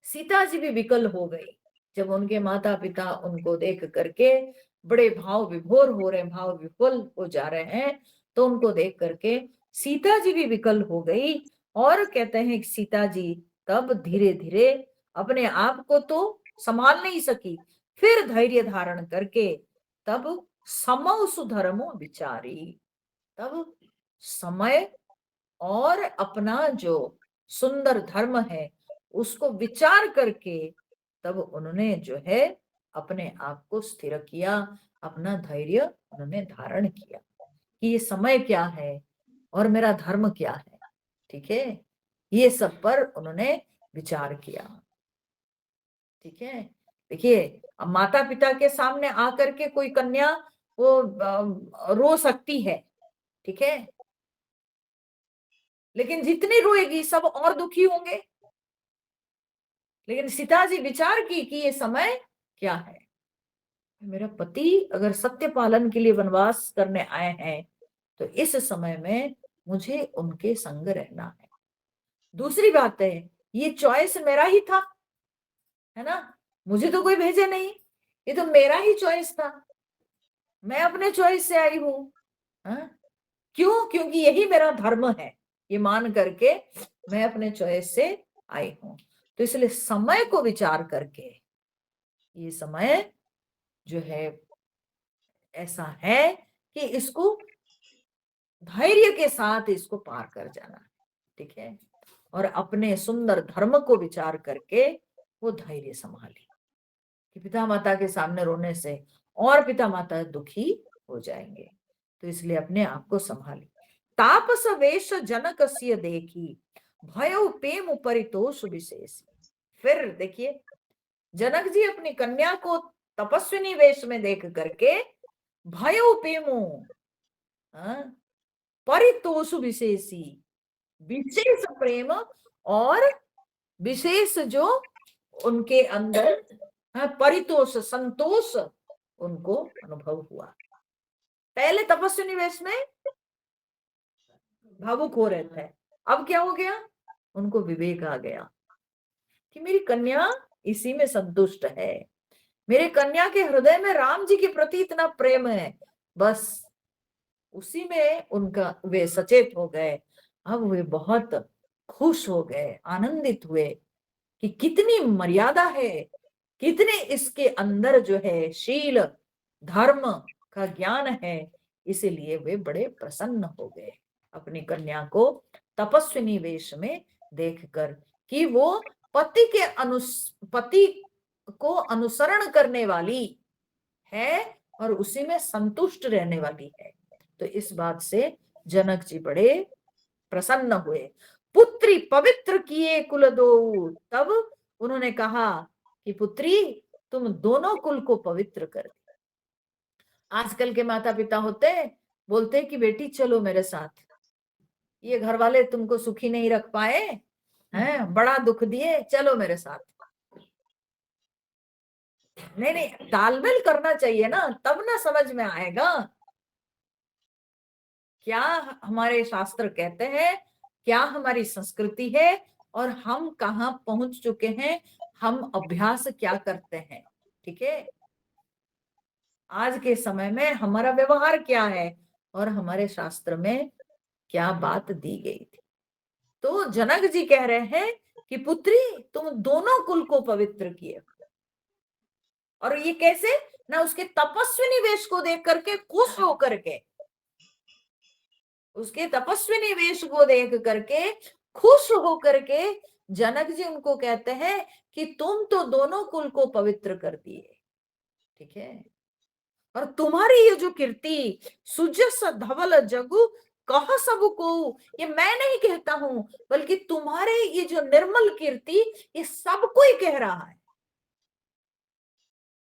सीता जी भी विकल हो गई। जब उनके माता पिता उनको देख करके बड़े भाव विभोर हो रहे, भाव विफल हो जा रहे हैं, तो उनको देख करके सीता जी भी विकल हो गई। और कहते हैं कि सीता जी तब धीरे धीरे अपने आप को तो संभाल नहीं सकी, फिर धैर्य धारण करके तब समौ सुधर्मो विचारी, तब समय और अपना जो सुंदर धर्म है उसको विचार करके तब उन्होंने जो है अपने आप को स्थिर किया, अपना धैर्य उन्होंने धारण किया कि ये समय क्या है और मेरा धर्म क्या है। ठीक है, ये सब पर उन्होंने विचार किया। ठीक है, देखिए अब माता पिता के सामने आकर के कोई कन्या वो रो सकती है, ठीक है, लेकिन जितनी रोएगी सब और दुखी होंगे। लेकिन सीता जी विचार की कि ये समय क्या है, मेरा पति अगर सत्य पालन के लिए वनवास करने आए हैं तो इस समय में मुझे उनके संग रहना है। दूसरी बात है, ये चॉइस मेरा ही था, है ना, मुझे तो कोई भेजे नहीं, ये तो मेरा ही चॉइस था, मैं अपने चॉइस से आई हूं। हाँ? क्यों? क्योंकि यही मेरा धर्म है, ये मान करके मैं अपने चॉइस से आई हूं। तो इसलिए समय को विचार करके ये समय जो है ऐसा है कि इसको धैर्य के साथ इसको पार कर जाना। ठीक है, और अपने सुंदर धर्म को विचार करके वो धैर्य संभाली। कि पिता माता के सामने रोने से और पिता माता दुखी हो जाएंगे। तो इसलिए अपने आप को संभालिए। तापस वेश जनकस्य देखी भय प्रेम परितोष विशेष। फिर देखिए, जनक जी अपनी कन्या को तपस्विनी वेश में देख करके भयो प्रेमो परितोष विशेषी, विशेष प्रेम और विशेष जो उनके अंदर परितोष संतोष उनको अनुभव हुआ। पहले तपस्विनी वेश में भावुक हो रहे थे, अब क्या हो गया, उनको विवेक आ गया कि मेरी कन्या इसी में संतुष्ट है, मेरे कन्या के हृदय में राम जी के प्रति इतना प्रेम है, बस उसी में उनका वे सचेत हो गए। अब वे बहुत खुश हो गए, आनंदित हुए कि कितनी मर्यादा है, कितने इसके अंदर जो है शील धर्म का ज्ञान है। इसीलिए वे बड़े प्रसन्न हो गए अपनी कन्या को तपस्विनी वेश में देखकर कि वो पति को अनुसरण करने वाली है और उसी में संतुष्ट रहने वाली है। तो इस बात से जनक जी बड़े प्रसन्न हुए। पुत्री पवित्र किए कुल दो, तब उन्होंने कहा कि पुत्री तुम दोनों कुल को पवित्र कर। आजकल के माता पिता होते बोलते कि बेटी चलो मेरे साथ, ये घर वाले तुमको सुखी नहीं रख पाए हैं, बड़ा दुख दिए, चलो मेरे साथ। नहीं नहीं, तालमेल करना चाहिए ना, तब ना समझ में आएगा क्या हमारे शास्त्र कहते हैं, क्या हमारी संस्कृति है और हम कहाँ पहुंच चुके हैं, हम अभ्यास क्या करते हैं। ठीक है, आज के समय में हमारा व्यवहार क्या है और हमारे शास्त्र में क्या बात दी गई थी। तो जनक जी कह रहे हैं कि पुत्री तुम दोनों कुल को पवित्र किए। और ये कैसे ना, उसके तपस्विनी वेश को देख करके खुश होकर के, उसके तपस्विनी वेश को देख करके खुश होकर के जनक जी उनको कहते हैं कि तुम तो दोनों कुल को पवित्र कर दिए। ठीक है, और तुम्हारी ये जो कीर्ति सुजस धवल जगु कह सबको, ये मैं नहीं कहता हूं, बल्कि तुम्हारे ये जो निर्मल कीर्ति ये सब कोई कह रहा है।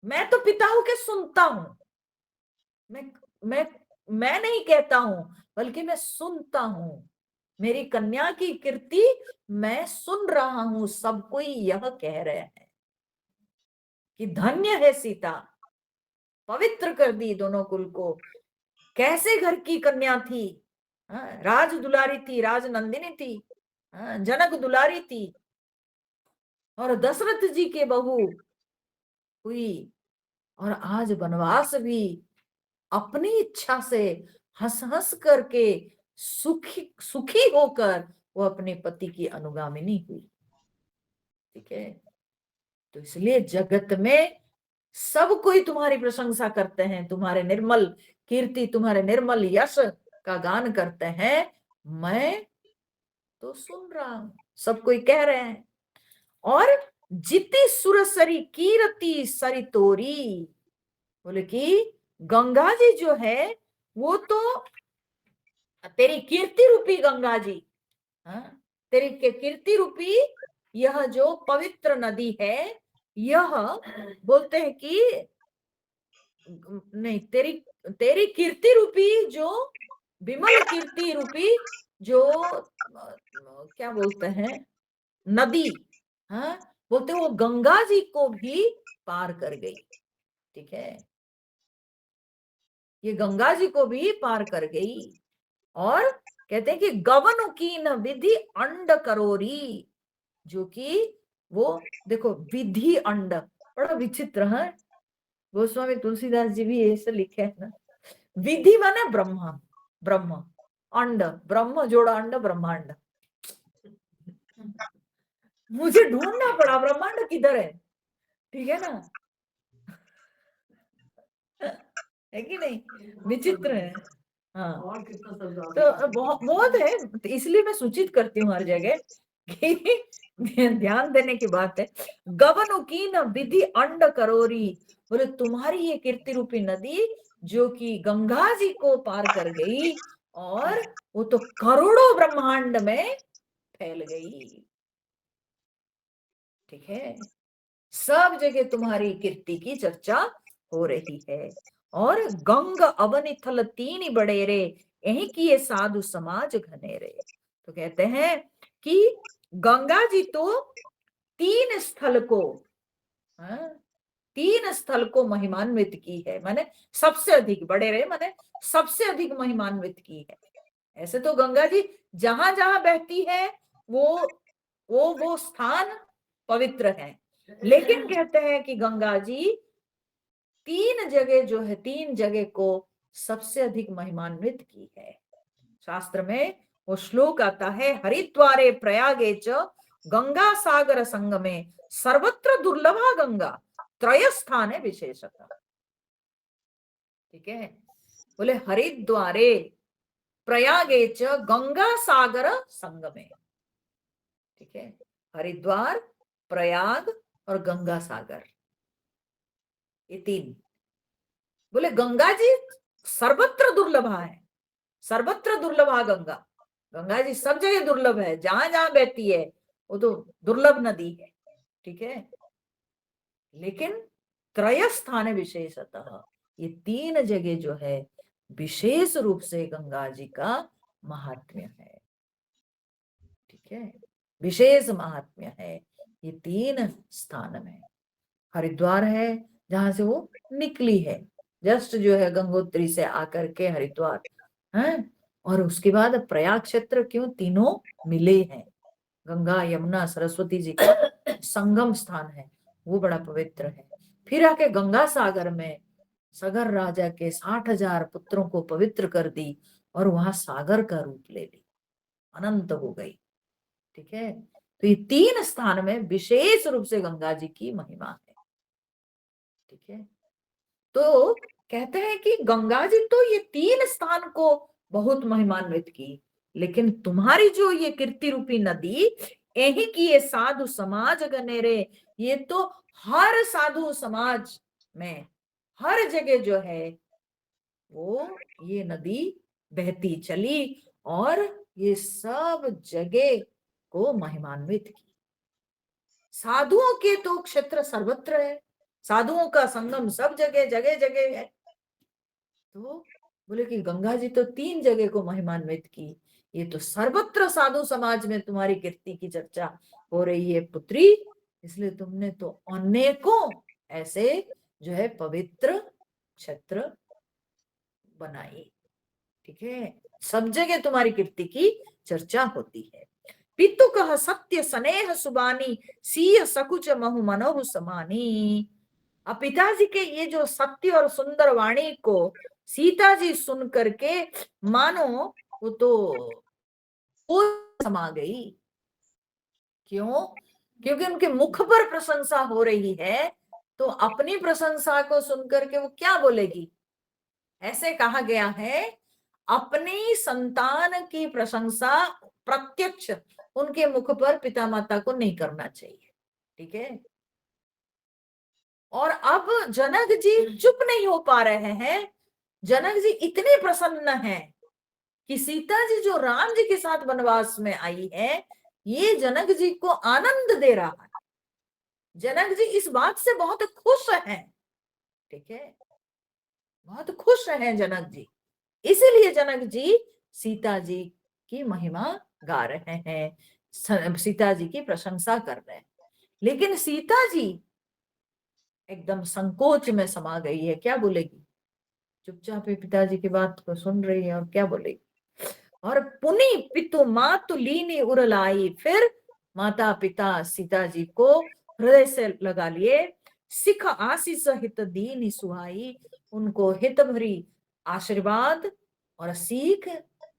मैं तो पिता हूं के सुनता हूं, मैं नहीं कहता हूं बल्कि मैं सुनता हूं। मेरी कन्या की कीर्ति मैं सुन रहा हूं, सब कोई यह कह रहे हैं कि धन्य है सीता, पवित्र कर दी दोनों कुल को। कैसे घर की कन्या थी, राज दुलारी थी, राज नंदिनी थी, जनक दुलारी थी, और दशरथ जी के बहू हुई, और आज वनवास भी अपनी इच्छा से हंस हंस करके सुखी सुखी होकर वो अपने पति की अनुगामिनी हुई। ठीक है, तो इसलिए जगत में सब कोई तुम्हारी प्रशंसा करते हैं, तुम्हारे निर्मल कीर्ति, तुम्हारे निर्मल यश का गान करते हैं। मैं तो सुन रहा हूं, सब कोई कह रहे हैं। और जिति सुरसरी कीरति सरितोरी, बोले कि गंगा जी जो है वो तो तेरी कीर्ति रूपी गंगा जी, तेरी कीर्ति रूपी यह जो पवित्र नदी है, यह बोलते हैं कि नहीं, तेरी कीर्ति रूपी जो विमल कीर्ति रूपी जो क्या बोलते हैं नदी, बोलते हैं वो गंगा जी को भी पार कर गई। ठीक है, ये गंगा जी को भी पार कर गई। और कहते हैं कि गवन की न विधि अंड करोरी, जो कि वो देखो विधि अंड बड़ा विचित्र है, गोस्वामी तुलसीदास जी भी ऐसे लिखे है ना। विधि माने ब्रह्मा, ब्रह्म, अंड ब्रह्म जोड़ा अंड ब्रह्मांड। मुझे ढूंढना पड़ा ब्रह्मांड किधर है। ठीक है ना, है कि नहीं, विचित्र है। हाँ, तो बहुत है, इसलिए मैं सूचित करती हूँ हर जगह कि ध्यान देने की बात है। गबनु की न विधि अंड करोरी, बोले तुम्हारी ये कीर्ति रूपी नदी जो कि गंगा जी को पार कर गई और वो तो करोड़ों ब्रह्मांड में फैल गई। ठीक है, सब जगह तुम्हारी कीर्ति की चर्चा हो रही है। और गंग अवनि थल तीन बड़ेरे, यही की ये साधु समाज घनेरे। तो कहते हैं कि गंगा जी तो तीन स्थल को, हाँ, तीन स्थल को महिमान्वित की है, माने सबसे अधिक, बड़ेरे माने सबसे अधिक महिमान्वित की है। ऐसे तो गंगा जी जहां जहां बहती है वो स्थान पवित्र है, लेकिन कहते हैं कि गंगा जी तीन जगह जो है, तीन जगह को सबसे अधिक महिमान्वित की है। शास्त्र में वो श्लोक आता है, हरिद्वारे प्रयागे च गंगा सागर संगमे सर्वत्र दुर्लभा गंगा त्रय स्थान है विशेषतः। ठीक है, बोले हरिद्वारे प्रयागे च गंगा सागर संगमे। ठीक है, हरिद्वार, प्रयाग और गंगा सागर, ये तीन। बोले गंगा जी सर्वत्र दुर्लभा है, सर्वत्र दुर्लभा गंगा, गंगा जी सब जगह दुर्लभ है, जहां जहां बहती है वो तो दुर्लभ नदी है। ठीक है, लेकिन त्रय स्थान विशेषतः, ये तीन जगह जो है विशेष रूप से गंगा जी का महात्म्य है। ठीक है, विशेष महात्म्य है ये तीन स्थान में। हरिद्वार है जहां से वो निकली है, जस्ट जो है गंगोत्री से आकर के हरिद्वार है। और उसके बाद प्रयाग क्षेत्र, क्यों, तीनों मिले हैं, गंगा यमुना सरस्वती जी का संगम स्थान है, वो बड़ा पवित्र है। फिर आके गंगा सागर में सगर राजा के 60,000 पुत्रों को पवित्र कर दी और वहां सागर का रूप ले ली, अनंत हो गई। ठीक है, तो ये तीन स्थान में विशेष रूप से गंगा जी की महिमा है। ठीक है, तो कहते हैं कि गंगा जी तो ये तीन स्थान को बहुत महिमान्वित की, लेकिन तुम्हारी जो ये कीर्ति रूपी नदी, यही की ये साधु समाज गनेरे, ये तो हर साधु समाज में हर जगह जो है वो ये नदी बहती चली और ये सब जगह को महिमान्वित की। साधुओं के तो क्षेत्र सर्वत्र है, साधुओं का संगम सब जगह जगह जगह है। तो बोले कि गंगा जी तो तीन जगह को महिमान्वित की, ये तो सर्वत्र साधु समाज में तुम्हारी कीर्ति की चर्चा हो रही है पुत्री, इसलिए तुमने तो अनेकों ऐसे जो है पवित्र क्षेत्र बनाई। ठीक है, सब जगह तुम्हारी कीर्ति की चर्चा होती है। पितु कह सत्य स्नेह सुबानी, सीय सकुच महु मनोहु समानी। अब पिताजी के ये जो सत्य और सुंदर वाणी को सीता जी सुन करके मानो वो तो समा गई। क्यों? क्योंकि उनके मुख पर प्रशंसा हो रही है, तो अपनी प्रशंसा को सुनकर के वो क्या बोलेगी? ऐसे कहा गया है, अपनी संतान की प्रशंसा प्रत्यक्ष उनके मुख पर पिता माता को नहीं करना चाहिए। ठीक है, और अब जनक जी चुप नहीं हो पा रहे हैं। जनक जी इतने प्रसन्न हैं कि सीता जी जो राम जी के साथ वनवास में आई है, ये जनक जी को आनंद दे रहा है। जनक जी इस बात से बहुत खुश हैं। ठीक है, बहुत खुश हैं जनक जी, इसीलिए जनक जी सीता जी की महिमा गा रहे हैं, सीता जी की प्रशंसा कर रहे हैं। लेकिन सीता जी एकदम संकोच में समा गई है, क्या बोलेगी? चुपचाप पिताजी की बात को सुन रही है और क्या बोलेगी? और पुनि पितु मातु लीनी उरलाई, फिर माता पिता सीता जी को हृदय से लगा लिए, सिख आशीष हित दीनी सुहाई, उनको हित भरी आशीर्वाद और सीख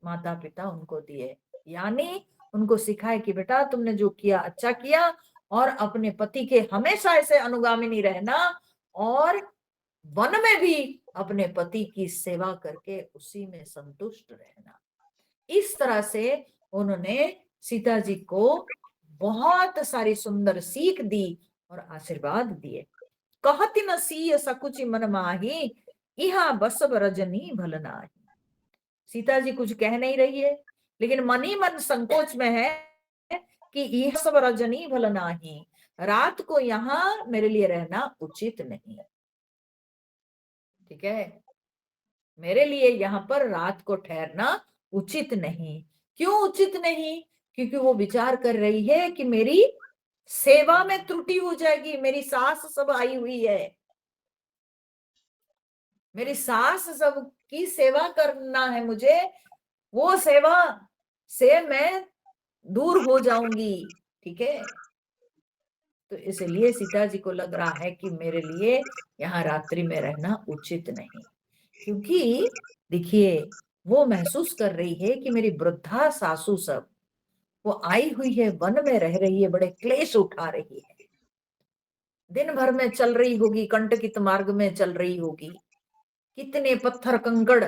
माता पिता उनको दिए। यानी उनको सिखाए कि बेटा तुमने जो किया अच्छा किया, और अपने पति के हमेशा ऐसे अनुगामिनी रहना, और वन में भी अपने पति की सेवा करके उसी में संतुष्ट रहना। इस तरह से उन्होंने सीता जी को बहुत सारी सुंदर सीख दी और आशीर्वाद दिए। कहती न सीय सकुचि मन माही, इहा बसब रजनी भल नाही। सीता जी कुछ कह नहीं रही है, लेकिन मन ही मन संकोच में है कि यह सब रजनी भल नाही, रात को यहाँ मेरे लिए रहना उचित नहीं। ठीक है, मेरे लिए यहाँ पर रात को ठहरना उचित नहीं। क्यों उचित नहीं? क्योंकि वो विचार कर रही है कि मेरी सेवा में त्रुटि हो जाएगी। मेरी सास सब आई हुई है, मेरी सास सब की सेवा करना है मुझे, वो सेवा से मैं दूर हो जाऊंगी। ठीक है, तो इसलिए सीता जी को लग रहा है कि मेरे लिए यहाँ रात्रि में रहना उचित नहीं। क्योंकि देखिए, वो महसूस कर रही है कि मेरी वृद्धा सासू सब वो आई हुई है, वन में रह रही है, बड़े क्लेश उठा रही है, दिन भर में चल रही होगी, कंटकित मार्ग में चल रही होगी, कितने पत्थर कंकड़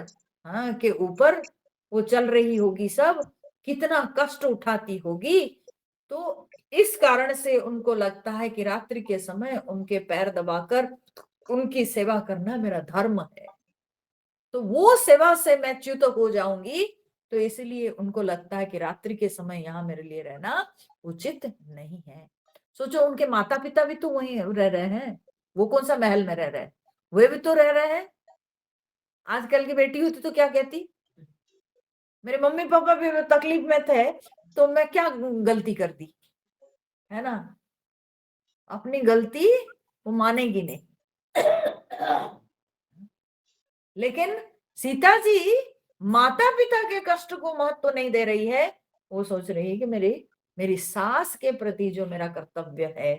के ऊपर वो चल रही होगी, सब कितना कष्ट उठाती होगी। तो इस कारण से उनको लगता है कि रात्रि के समय उनके पैर दबाकर उनकी सेवा करना मेरा धर्म है, तो वो सेवा से मैं च्युत हो जाऊंगी। तो इसलिए उनको लगता है कि रात्रि के समय यहाँ मेरे लिए रहना उचित नहीं है। सोचो, उनके माता पिता भी तो वहीं रह रहे हैं, वो कौन सा महल में रह रहे हैं, वे भी तो रह रहे हैं। आजकल की बेटी होती तो क्या कहती, मेरे मम्मी पापा भी तकलीफ में थे तो मैं क्या गलती कर दी, है ना। अपनी गलती वो मानेगी नहीं। लेकिन सीता जी माता पिता के कष्ट को महत्व नहीं दे रही है, वो सोच रही है कि मेरी सास के प्रति जो मेरा कर्तव्य है,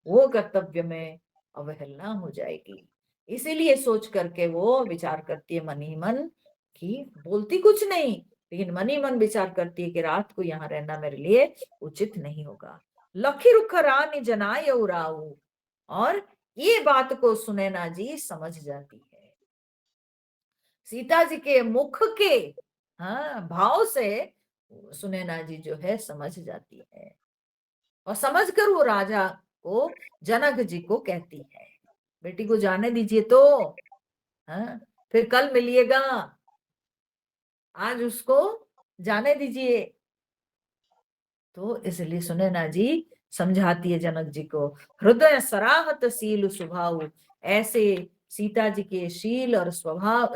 वो कर्तव्य में अवहेलना हो जाएगी। इसीलिए सोच करके वो विचार करती है मन ही मन, कि बोलती कुछ नहीं, लेकिन मन ही मन विचार करती है कि रात को यहाँ रहना मेरे लिए उचित नहीं होगा। लखी रुख रानी जनाय उराऊ, और ये बात को सुनैना जी समझ जाती है। सीता जी के मुख के भाव से सुनैना जी जो है समझ जाती है, और समझकर वो राजा को, जनक जी को कहती है, बेटी को जाने दीजिए तो, फिर कल मिलिएगा, आज उसको जाने दीजिए। तो इसलिए सुनैना जी समझाती है जनक जी को, हृदय सराहत शील स्वभाव, ऐसे सीता जी के शील और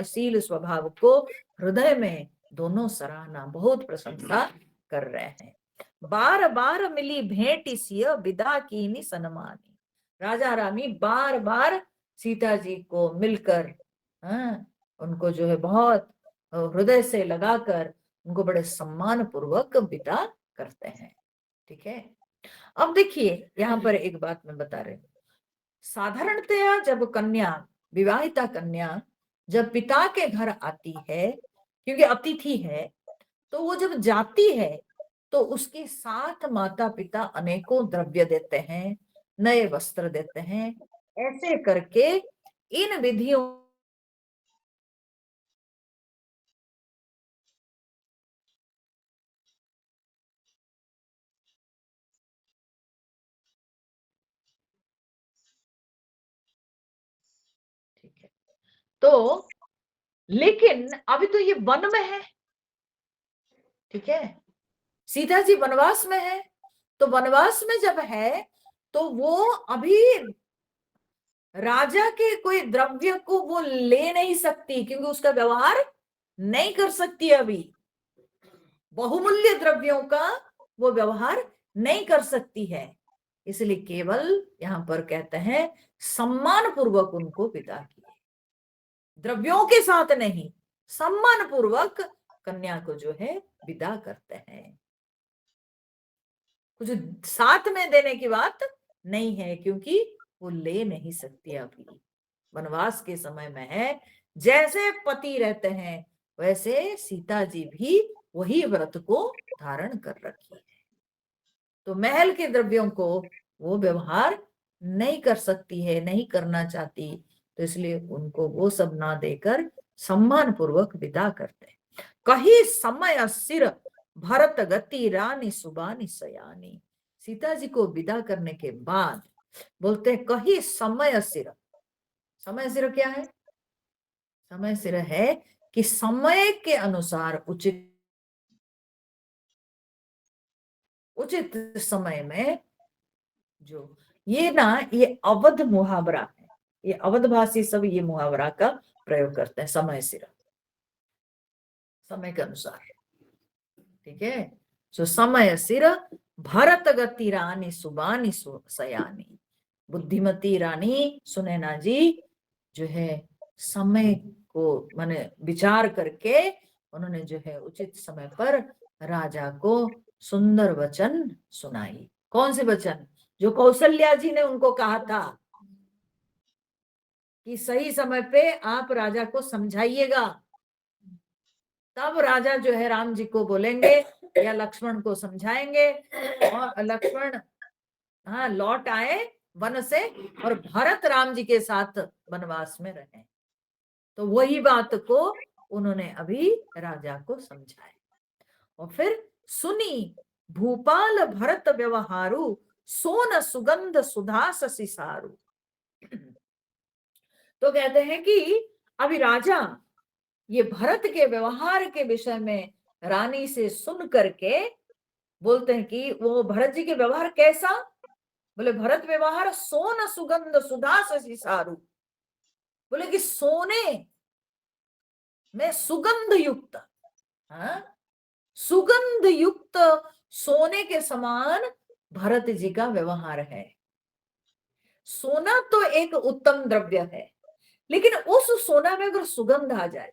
शील स्वभाव को हृदय में दोनों सराहना, बहुत प्रशंसा कर रहे हैं। बार बार मिली भेंट सिय विदा कीनी सन्मानी। राजा रानी बार बार सीता जी को मिलकर उनको जो है बहुत हृदय से लगाकर उनको बड़े सम्मान पूर्वक विदा करते हैं। ठीक है, अब देखिए यहाँ पर एक बात मैं बता रही हूँ। साधारणतया जब कन्या, विवाहिता कन्या जब पिता के घर आती है, क्योंकि अतिथि है, तो वो जब जाती है तो उसके साथ माता पिता अनेकों द्रव्य देते हैं, नए वस्त्र देते हैं। ऐसे करके इन विधियों ठीक है, तो लेकिन अभी तो ये वन में है। ठीक है, सीता जी वनवास में है, तो वनवास में जब है तो वो अभी राजा के कोई द्रव्य को वो ले नहीं सकती, क्योंकि उसका व्यवहार नहीं कर सकती। अभी बहुमूल्य द्रव्यों का वो व्यवहार नहीं कर सकती है, इसलिए केवल यहाँ पर कहते हैं सम्मान पूर्वक उनको विदा किए, द्रव्यों के साथ नहीं, सम्मान पूर्वक कन्या को जो है विदा करते हैं। कुछ साथ में देने की बात नहीं है, क्योंकि वो ले नहीं सकती। अभी वनवास के समय में है, जैसे पति रहते हैं वैसे सीता जी भी वही व्रत को धारण कर रखी है, तो महल के द्रव्यों को वो व्यवहार नहीं कर सकती है, नहीं करना चाहती, तो इसलिए उनको वो सब ना देकर सम्मान पूर्वक विदा करते हैं। कही समय सिर भरत गति रानी सुबानी सयानी। सीता जी को विदा करने के बाद बोलते हैं कही समय सिर। समय सिर क्या है? समय सिर है कि समय के अनुसार उचित समय में जो ये ना, ये अवध मुहावरा है, ये अवध भाषी सब ये मुहावरा का प्रयोग करते हैं, समय सिर, समय के अनुसार। ठीक है, सो समय सिर भरत गति रानी सुबानी सयानी। बुद्धिमती रानी सुनैना जी जो है समय को माने विचार करके उन्होंने जो है उचित समय पर राजा को सुंदर वचन सुनाई। कौन से वचन? जो कौशल्या जी ने उनको कहा था कि सही समय पे आप राजा को समझाइएगा। तब राजा जो है राम जी को बोलेंगे या लक्ष्मण को समझाएंगे और लक्ष्मण हाँ लौट आए वन से और भरत राम जी के साथ वनवास में रहे। तो वही बात को उन्होंने अभी राजा को समझाया। और फिर सुनी भूपाल भरत व्यवहारु सोन सुगंध सुधा ससिसारु। तो कहते हैं कि अभी राजा ये भरत के व्यवहार के विषय में रानी से सुन करके बोलते हैं कि वो भरत जी के व्यवहार कैसा? बोले भरत व्यवहार सोन सुगंध सुधा ससिसारु। बोले कि सोने में सुगंध युक्त, हाँ सुगंध युक्त सोने के समान भरत जी का व्यवहार है। सोना तो एक उत्तम द्रव्य है, लेकिन उस सोना में अगर सुगंध आ जाए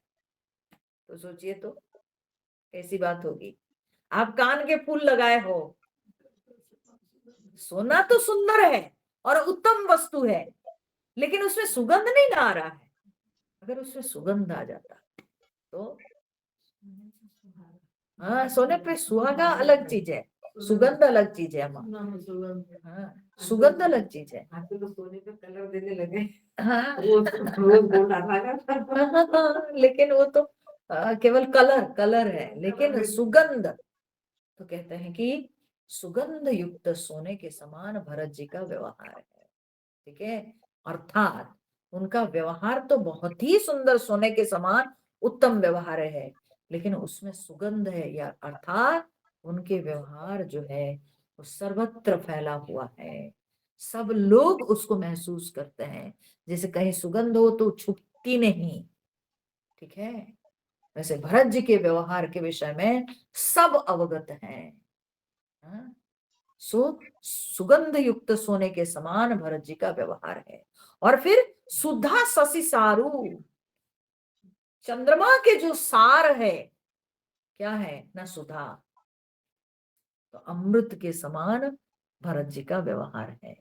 तो सोचिए तो कैसी बात होगी। आप कान के फूल लगाए हो, सोना तो सुंदर है और उत्तम वस्तु है, लेकिन उसमें सुगंध नहीं आ रहा है। अगर उसमें सुगंध आ जाता तो हाँ, सोने पे सुहागा अलग चीज है, सुगंध अलग चीज है। हाँ, सुगंध अलग चीज है। तो सोने पे कलर देने लगे। हाँ वो बोल रहा था लेकिन वो तो केवल कलर है, लेकिन सुगंध तो कहते हैं कि सुगंध युक्त सोने के समान भरत जी का व्यवहार है। ठीक है, अर्थात उनका व्यवहार तो बहुत ही सुंदर सोने के समान उत्तम व्यवहार है, लेकिन उसमें सुगंध है, या अर्थात उनके व्यवहार जो है वो सर्वत्र फैला हुआ है, सब लोग उसको महसूस करते हैं। जैसे कहीं सुगंध हो तो छुपती नहीं। ठीक है, वैसे भरत जी के व्यवहार के विषय में सब अवगत हैं। हाँ? सुगंध युक्त सोने के समान भरत जी का व्यवहार है। और फिर सुधा शशि सारू, चंद्रमा के जो सार है क्या है ना, सुधा, तो अमृत के समान भरत जी का व्यवहार है।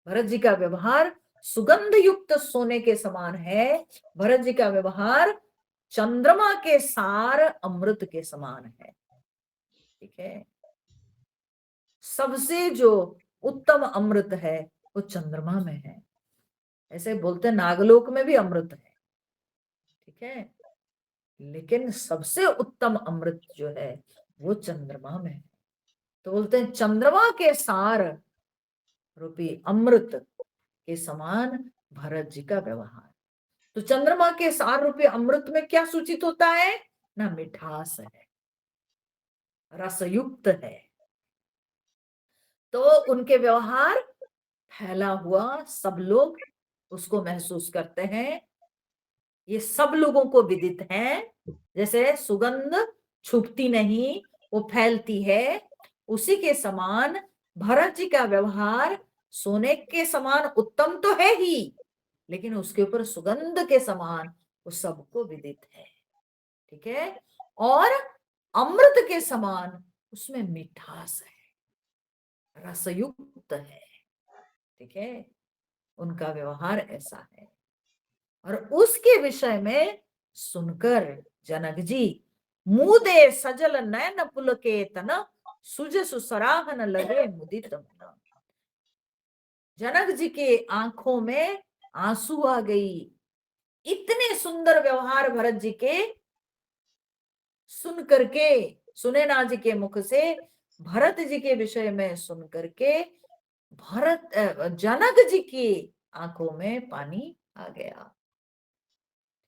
भरत जी का व्यवहार सुगंध युक्त सोने के समान है, भरत जी का व्यवहार चंद्रमा के सार अमृत के समान है। ठीक है, सबसे जो उत्तम अमृत है वो चंद्रमा में है। ऐसे बोलते नागलोक में भी अमृत है। ठीक है, लेकिन सबसे उत्तम अमृत जो है वो चंद्रमा में है। तो बोलते हैं चंद्रमा के सार रूपी अमृत के समान भरत जी का व्यवहार। तो चंद्रमा के सार रूपी अमृत में क्या सूचित होता है ना, मिठास है, रसयुक्त है। तो उनके व्यवहार फैला हुआ, सब लोग उसको महसूस करते हैं, ये सब लोगों को विदित है। जैसे सुगंध छुपती नहीं, वो फैलती है, उसी के समान भरत जी का व्यवहार सोने के समान उत्तम तो है ही, लेकिन उसके ऊपर सुगंध के समान वो सबको विदित है। ठीक है, और अमृत के समान उसमें मिठास है, रसयुक्त है। ठीक है, उनका व्यवहार ऐसा है। और उसके विषय में सुनकर जनक जी मुदे सजल नयन पुलकेतन सुजसु सराहन लगे मुदित मन। जनक जी के आंखों में आंसू आ गई, इतने सुंदर व्यवहार भरत जी के सुन करके, सुनैना जी के मुख से भरत जी के विषय में सुन करके जनक जी की आंखों में पानी आ गया।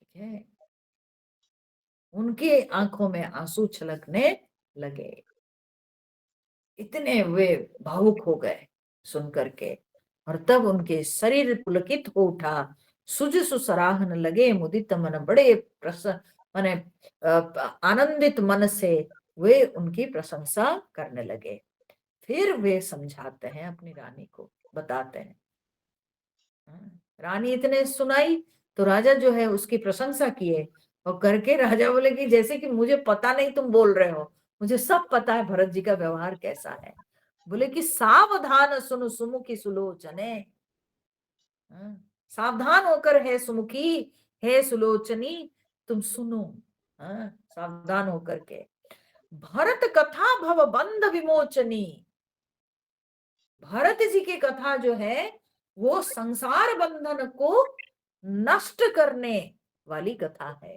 ठीक है, उनके आंखों में आंसू छलकने लगे, इतने वे भावुक हो गए सुन करके। और तब उनके शरीर पुलकित हो उठा, सुज सुसराहन लगे मुदित मन, बड़े प्रसन्न माने आनंदित मन से वे उनकी प्रशंसा करने लगे। फिर वे समझाते हैं अपनी रानी को, बताते हैं। रानी इतने सुनाई तो राजा जो है उसकी प्रशंसा किए, और करके राजा बोले कि जैसे कि मुझे पता नहीं तुम बोल रहे हो, मुझे सब पता है भरत जी का व्यवहार कैसा है। बोले कि सावधान सुनो सुमुखी सुलोचने, सावधान होकर है सुमुखी, है सुलोचनी, तुम सुनो, सावधान होकर के। भरत कथा भव बंध विमोचनी, भरत जी की कथा जो है वो संसार बंधन को नष्ट करने वाली कथा है।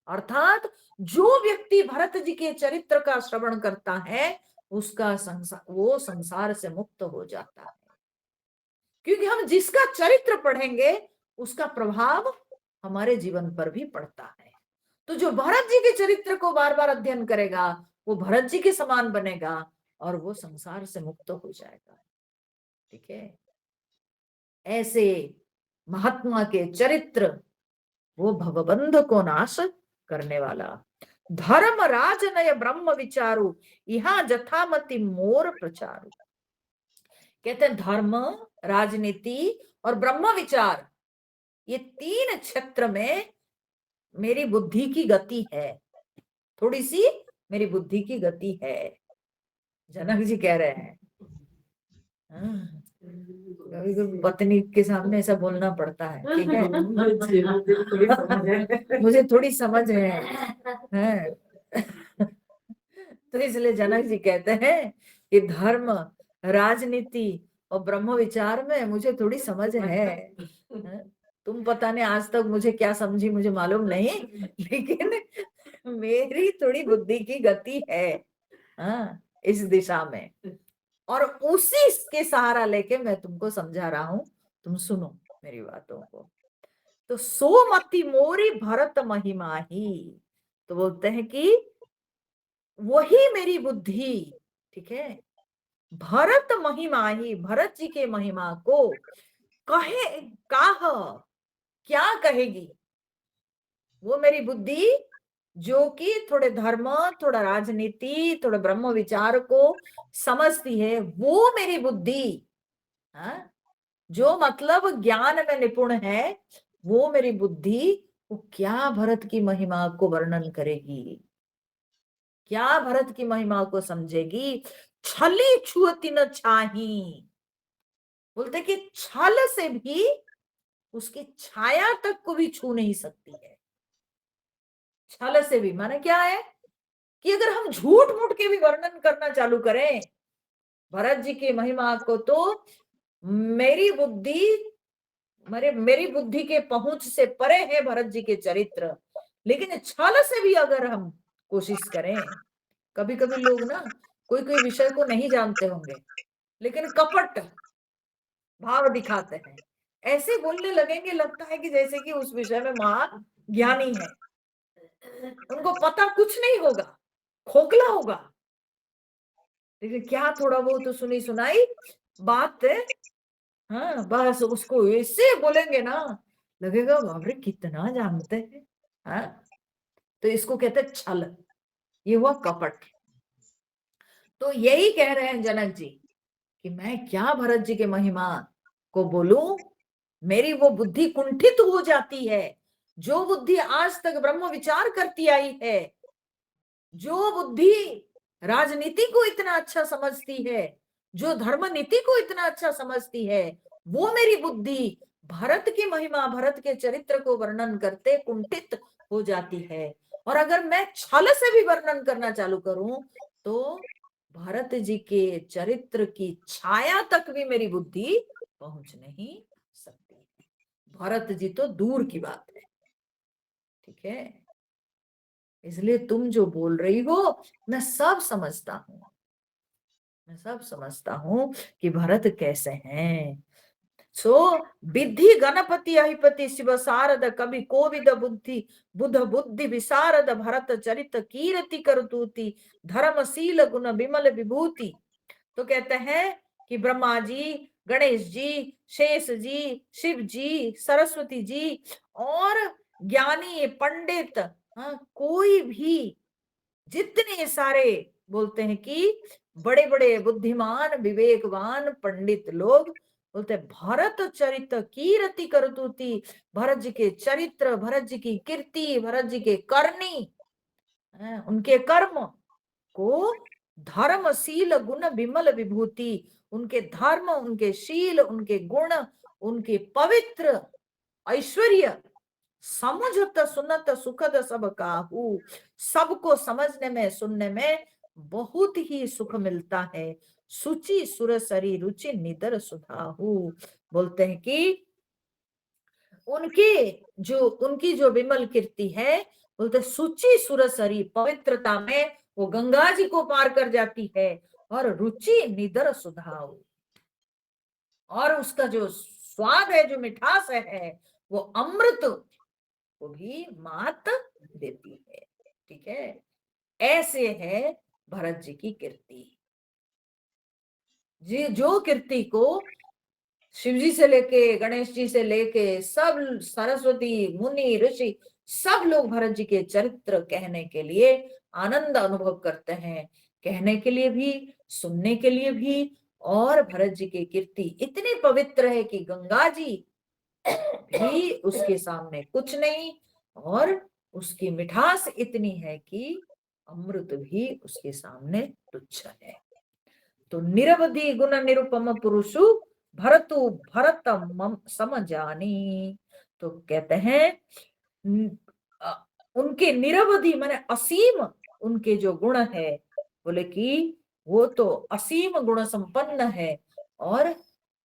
अर्थात जो व्यक्ति भरत जी के चरित्र का श्रवण करता है उसका वो संसार से मुक्त हो जाता है। क्योंकि हम जिसका चरित्र पढ़ेंगे उसका प्रभाव हमारे जीवन पर भी पड़ता है। तो जो भरत जी के चरित्र को बार बार अध्ययन करेगा वो भरत जी के समान बनेगा और वो संसार से मुक्त हो जाएगा। ठीक है, ऐसे महात्मा के चरित्र वो भवबंध को नाश करने वाला। धर्म राजनय ब्रह्म विचारु, यहाँ जथामति मोर प्रचारु। कहते हैं धर्म, राजनीति और ब्रह्म विचार, ये तीन क्षेत्र में मेरी बुद्धि की गति है, थोड़ी सी मेरी बुद्धि की गति है, जनक जी कह रहे हैं। कभी कभी पत्नी के सामने ऐसा बोलना पड़ता है, ठीक है। मुझे थोड़ी समझ है। तो इसलिए जनक जी कहते हैं कि धर्म, राजनीति और ब्रह्म विचार में मुझे थोड़ी समझ है। तुम पता नहीं आज तक मुझे क्या समझी मुझे मालूम नहीं, लेकिन मेरी थोड़ी बुद्धि की गति है, इस दिशा में, और उसी के सहारा लेके मैं तुमको समझा रहा हूं, तुम सुनो मेरी बातों को। तो सोमति मोरी भरत महिमा ही, तो बोलते हैं कि वही मेरी बुद्धि, ठीक है, भरत महिमा ही, भरत जी के महिमा को कहे काह क्या कहेगी, वो मेरी बुद्धि जो कि थोड़े धर्म, थोड़ा राजनीति, थोड़ा ब्रह्म विचार को समझती है, वो मेरी बुद्धि, जो मतलब ज्ञान में निपुण है, वो मेरी बुद्धि वो क्या भरत की महिमा को वर्णन करेगी, क्या भरत की महिमा को समझेगी। छली छुअति न छाही, बोलते कि छल से भी उसकी छाया तक को भी छू नहीं सकती है। छल से भी माने क्या है कि अगर हम झूठ मूठ के भी वर्णन करना चालू करें भरत जी की महिमा को, तो मेरी बुद्धि के पहुंच से परे है भरत जी के चरित्र। लेकिन छल से भी अगर हम कोशिश करें, कभी कभी लोग ना कोई कोई विषय को नहीं जानते होंगे लेकिन कपट भाव दिखाते हैं, ऐसे बोलने लगेंगे लगता है कि जैसे कि उस विषय में महान ज्ञानी है, उनको पता कुछ नहीं होगा, खोखला होगा। लेकिन क्या थोड़ा बहुत तो सुनी सुनाई बात है, बस उसको ऐसे बोलेंगे ना लगेगा बाप रे कितना जानते हैं। तो इसको कहते हैं छल, ये हुआ कपट। तो यही कह रहे हैं जनक जी कि मैं क्या भरत जी के महिमा को बोलूं, मेरी वो बुद्धि कुंठित हो जाती है। जो बुद्धि आज तक ब्रह्म विचार करती आई है, जो बुद्धि राजनीति को इतना अच्छा समझती है, जो धर्म नीति को इतना अच्छा समझती है, वो मेरी बुद्धि भरत की महिमा, भरत के चरित्र को वर्णन करते कुंठित हो जाती है। और अगर मैं छल से भी वर्णन करना चालू करूं तो भरत जी के चरित्र की छाया तक भी मेरी बुद्धि पहुंच नहीं सकती। भरत जी तो दूर की बात है, ठीक है। इसलिए तुम जो बोल रही हो मैं सब समझता हूं, मैं सब समझता हूँ कि भरत कैसे हैं। सो विधि गणपति अधिपति शिव शारद कवि कोविद बुद्धि बुध बुद्धि विशारद भरत चरित कीर्ति करतूति धर्मशील गुण विमल विभूति। तो कहते हैं कि ब्रह्मा जी, गणेश जी, शेष जी, शिव जी, सरस्वती जी और ज्ञानी पंडित, कोई भी जितने सारे बोलते हैं कि बड़े बड़े बुद्धिमान विवेकवान पंडित लोग बोलते हैं भरत चरित कीर्ति करतुति, भरत जी के चरित्र, भरत जी की कीर्ति, भरत जी के करनी, उनके कर्म को धर्मशील गुण विमल विभूति, उनके धर्म, उनके शील, उनके गुण, उनके पवित्र ऐश्वर्य समुझत सुनत सुखद सब काहू, सबको समझने में सुनने में बहुत ही सुख मिलता है। सुचि सुरसरी रुचि निदर सुधाहू। बोलते हैं कि उनकी जो विमल कीर्ति है, बोलते सुचि सुरसरी, पवित्रता में वो गंगा जी को पार कर जाती है, और रुचि निदर सुधाऊ, और उसका जो स्वाद है, जो मिठास है, वो अमृत को भी मात देती है। ठीक है, ऐसे है भरत जी की कीर्ति। जी जो कीर्ति को शिव जी से लेके, गणेश जी से लेके, सब सरस्वती मुनि ऋषि सब लोग भरत जी के चरित्र कहने के लिए आनंद अनुभव करते हैं, कहने के लिए भी, सुनने के लिए भी। और भरत जी की कीर्ति इतनी पवित्र है कि गंगा जी भी उसके सामने कुछ नहीं, और उसकी मिठास इतनी है कि अमृत भी उसके सामने तुच्छ है। तो निरवधि गुण निरुपम पुरुषु भरतु भरत सम जानी। तो कहते हैं उनके निरवधि माने असीम उनके जो गुण है, बोले कि वो तो असीम गुण संपन्न है, और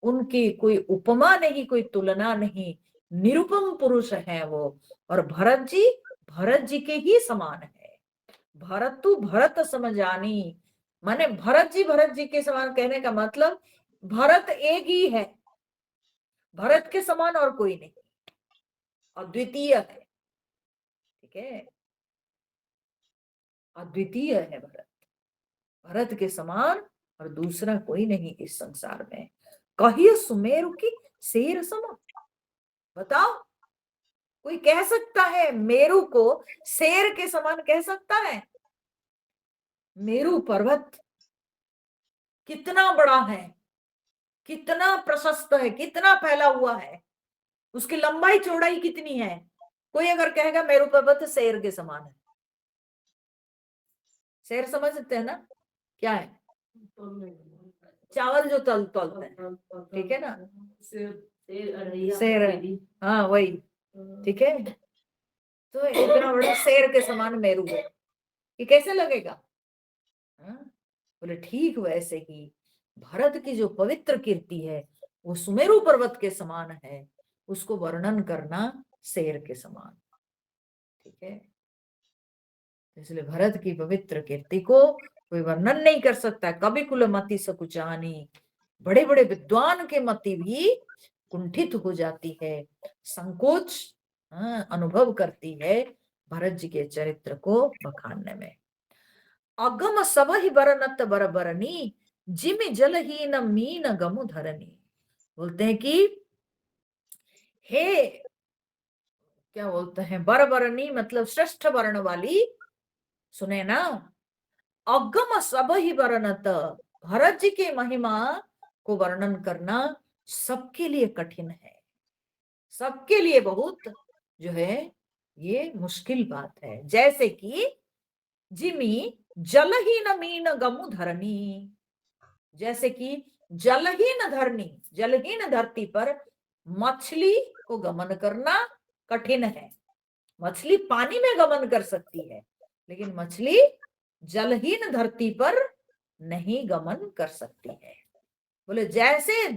उनकी कोई उपमा नहीं, कोई तुलना नहीं, निरुपम पुरुष है वो। और भरत जी के ही समान है। भरतु भरत समझानी, माने भरत जी के समान कहने का मतलब भरत एक ही है, भरत के समान और कोई नहीं, अद्वितीय है। ठीक है, अद्वितीय है भरत, भरत के समान और दूसरा कोई नहीं इस संसार में। कहिए सुमेरु की शेर सम, बताओ कोई कह सकता है मेरु को शेर के समान कह सकता है? मेरु पर्वत कितना बड़ा है, कितना प्रशस्त है, कितना फैला हुआ है, उसकी लंबाई चौड़ाई कितनी है। कोई अगर कहेगा मेरु पर्वत शेर के समान है, शेर समझ सकते हैं ना क्या है? चावल जो तलते हैं, ठीक है ना, शेर, हाँ वही, ठीक है। तो इतना बड़ा शेर के समान मेरू है, ये कैसे लगेगा? बोले ठीक वैसे ही भरत की जो पवित्र कीर्ति है वो सुमेरु पर्वत के समान है, उसको वर्णन करना शेर के समान। ठीक है, इसलिए भरत की पवित्र कीर्ति को कोई वर्णन नहीं कर सकता। कवि कुल मति सकुचानी, बड़े बड़े विद्वान के मति भी कुंठित हो जाती है, संकोच अनुभव करती है भरत जी के चरित्र को बखानने में। अगम सब ही बरनत बरबरनी, जिमि जलहीन मीन गमु धरनी। बोलते हैं कि हे, क्या बोलते हैं, बरबरनी मतलब श्रेष्ठ वर्ण वाली, सुने ना, अगम सब ही वर्णत, भरत जी के महिमा को वर्णन करना सबके लिए कठिन है, सबके लिए बहुत जो है ये मुश्किल बात है। जैसे कि जिमी जलहीन मीन गमु धरनी, जैसे कि जलहीन धरनी, जलहीन धरती पर मछली को गमन करना कठिन है। मछली पानी में गमन कर सकती है, लेकिन मछली जलहीन धरती पर नहीं गमन कर सकती है। बोले जैसे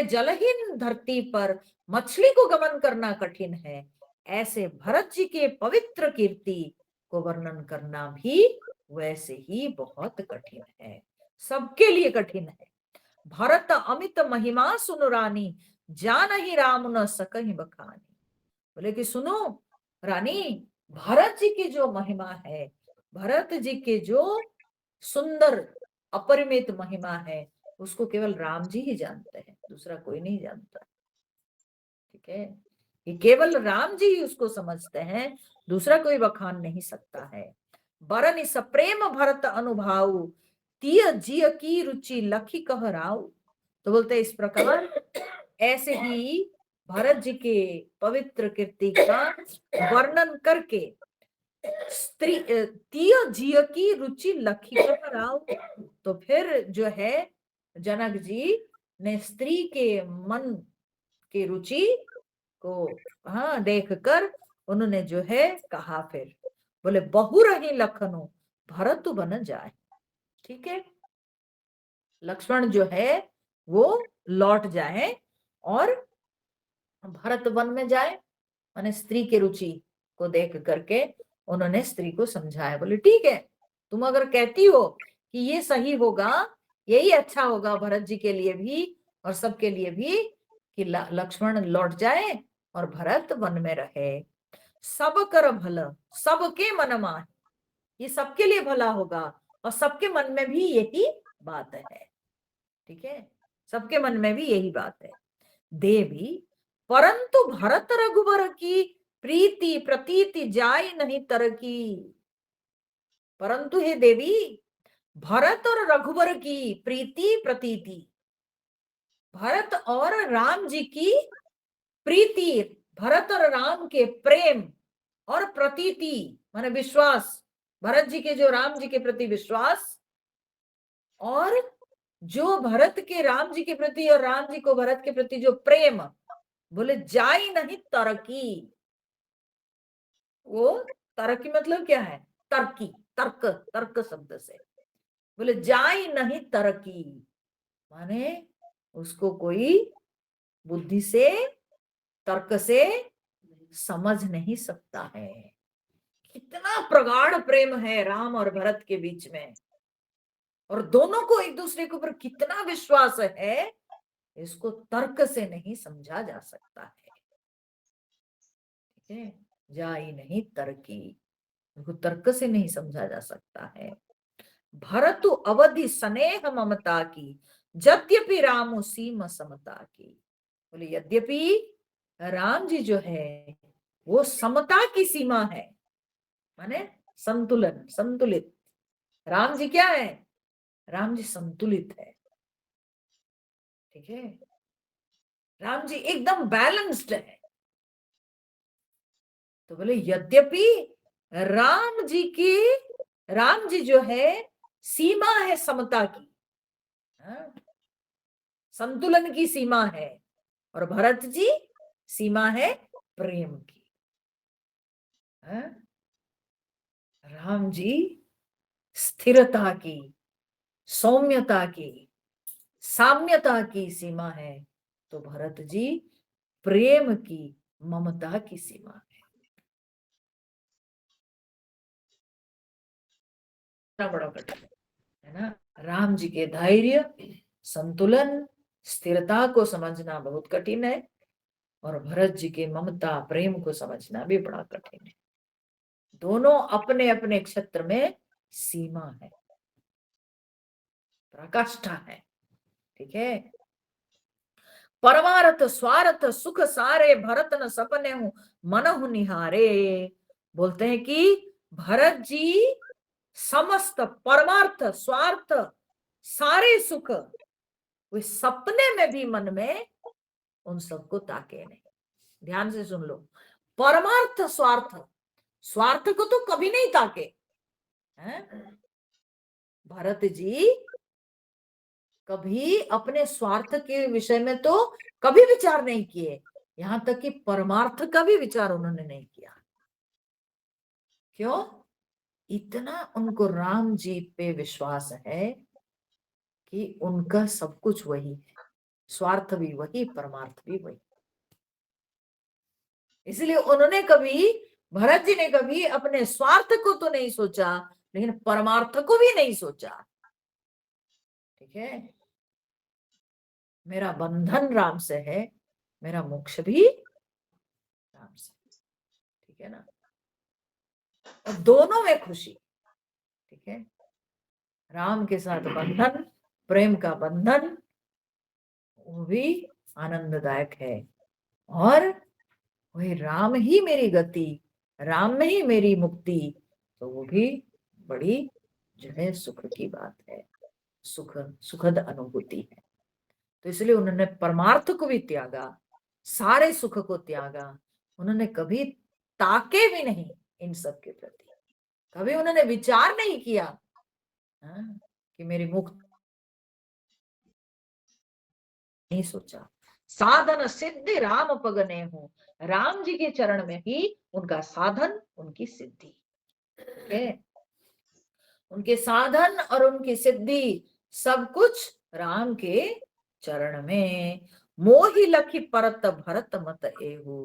जलहीन धरती पर मछली को गमन करना कठिन है, ऐसे भरत जी के पवित्र कीर्ति को वर्णन करना भी वैसे ही बहुत कठिन है। सबके लिए कठिन है। भरत अमित महिमा सुनु रानी, जान ही राम न सकहि बखानी। बोले कि सुनो रानी, भरत जी की जो महिमा है, भरत जी के जो सुंदर अपरिमित महिमा है, उसको केवल राम जी ही जानते हैं, दूसरा कोई नहीं जानता। ठीक है, ये केवल राम जी ही उसको समझते हैं, दूसरा कोई बखान नहीं सकता है। बरनि सप्रेम भरत अनुभाव, तिय जिय की रुचि लखी कह राव। तो बोलते इस प्रकार ऐसे ही भरत जी के पवित्र कीर्ति का वर्णन करके स्त्री तिय जिय की रुचि लखी कह राव, तो फिर जो है जनक जी ने स्त्री के मन की रुचि को हाँ देखकर उन्होंने जो है कहा, फिर बोले बहु रही लखनऊ भरत बन जाए। ठीक है, लक्ष्मण जो है वो लौट जाए और भरत वन में जाए, माने स्त्री की रुचि को देख करके उन्होंने स्त्री को समझाया। बोले ठीक है, तुम अगर कहती हो कि ये सही होगा, यही अच्छा होगा भरत जी के लिए भी और सबके लिए भी, कि लक्ष्मण लौट जाए और भरत वन में रहे। सब कर भला सबके मन माहे, ये सबके लिए भला होगा और सबके मन में भी यही बात है। ठीक है, सबके मन में भी यही बात है। देवी परंतु भरत रघुबर की प्रीति प्रतीति जाय नहीं तरकी। परंतु हे देवी, भरत और रघुबर की प्रीति प्रतीति, भरत और राम जी की प्रीति, भरत और राम के प्रेम और प्रतीति माने विश्वास, भरत जी के जो राम जी के प्रति विश्वास, और जो भरत के राम जी के प्रति और राम जी को भरत के प्रति जो प्रेम, बोले जाई नहीं तरकी। वो तरकी मतलब क्या है? तर्की, तर्क, तर्क शब्द से बोले जाई नहीं तरकी, माने उसको कोई बुद्धि से तर्क से समझ नहीं सकता है। कितना प्रगाढ़ प्रेम है राम और भरत के बीच में, और दोनों को एक दूसरे के ऊपर कितना विश्वास है, इसको तर्क से नहीं समझा जा सकता है। ठीक है, जाई नहीं तरकी, उसको तर्क से नहीं समझा जा सकता है। भरतु अवधि स्नेह ममता की, यद्यपि रामु सीम समता की। बोले यद्यपि राम जी जो है वो समता की सीमा है, माने संतुलन, संतुलित। राम जी क्या है? राम जी संतुलित है। ठीक है, राम जी एकदम बैलेंस्ड है। तो बोले यद्यपि राम जी जो है सीमा है समता की, संतुलन की सीमा है, और भरत जी सीमा है प्रेम की। राम जी स्थिरता की, सौम्यता की, साम्यता की सीमा है, तो भरत जी प्रेम की, ममता की सीमा है। बड़ा कठिन है ना, राम जी के धैर्य, संतुलन, स्थिरता को समझना बहुत कठिन है, और भरत जी के ममता प्रेम को समझना भी बड़ा कठिन है। दोनों अपने अपने क्षेत्र में सीमा है, प्रकाष्ठा है। ठीक है, परमार्थ स्वार्थ सुख सारे भरत न सपने हूं मनहु निहारे। बोलते हैं कि भरत जी समस्त परमार्थ स्वार्थ सारे सुख वे सपने में भी मन में उन सबको ताके नहीं। ध्यान से सुन लो, परमार्थ स्वार्थ, स्वार्थ को तो कभी नहीं ताके हैं भरत जी, कभी अपने स्वार्थ के विषय में तो कभी विचार नहीं किए, यहां तक कि परमार्थ का भी विचार उन्होंने नहीं किया। क्यों? इतना उनको राम जी पे विश्वास है कि उनका सब कुछ वही है, स्वार्थ भी वही, परमार्थ भी वही। इसलिए उन्होंने कभी, भरत जी ने कभी अपने स्वार्थ को तो नहीं सोचा, लेकिन परमार्थ को भी नहीं सोचा। ठीक है, मेरा बंधन राम से है, मेरा मोक्ष भी राम से, ठीक है ना। और दोनों में खुशी, ठीक है, राम के साथ बंधन, प्रेम का बंधन, वो भी आनंददायक है। और वही राम ही मेरी गति, राम में ही मेरी मुक्ति, तो वो भी बड़ी जो है सुख की बात है, सुखद अनुभूति है। तो इसलिए उन्होंने परमार्थ को भी त्यागा, सारे सुख को त्यागा, उन्होंने कभी ताके भी नहीं इन सब के प्रति, कभी उन्होंने विचार नहीं किया कि मेरी मुक्ति, नहीं सोचा। साधन सिद्धि राम पगने हो, राम जी के चरण में ही उनका साधन, उनकी सिद्धि है, उनके साधन और उनकी सिद्धि सब कुछ राम के चरण में। मोहि लखी परत भरत मत एहु,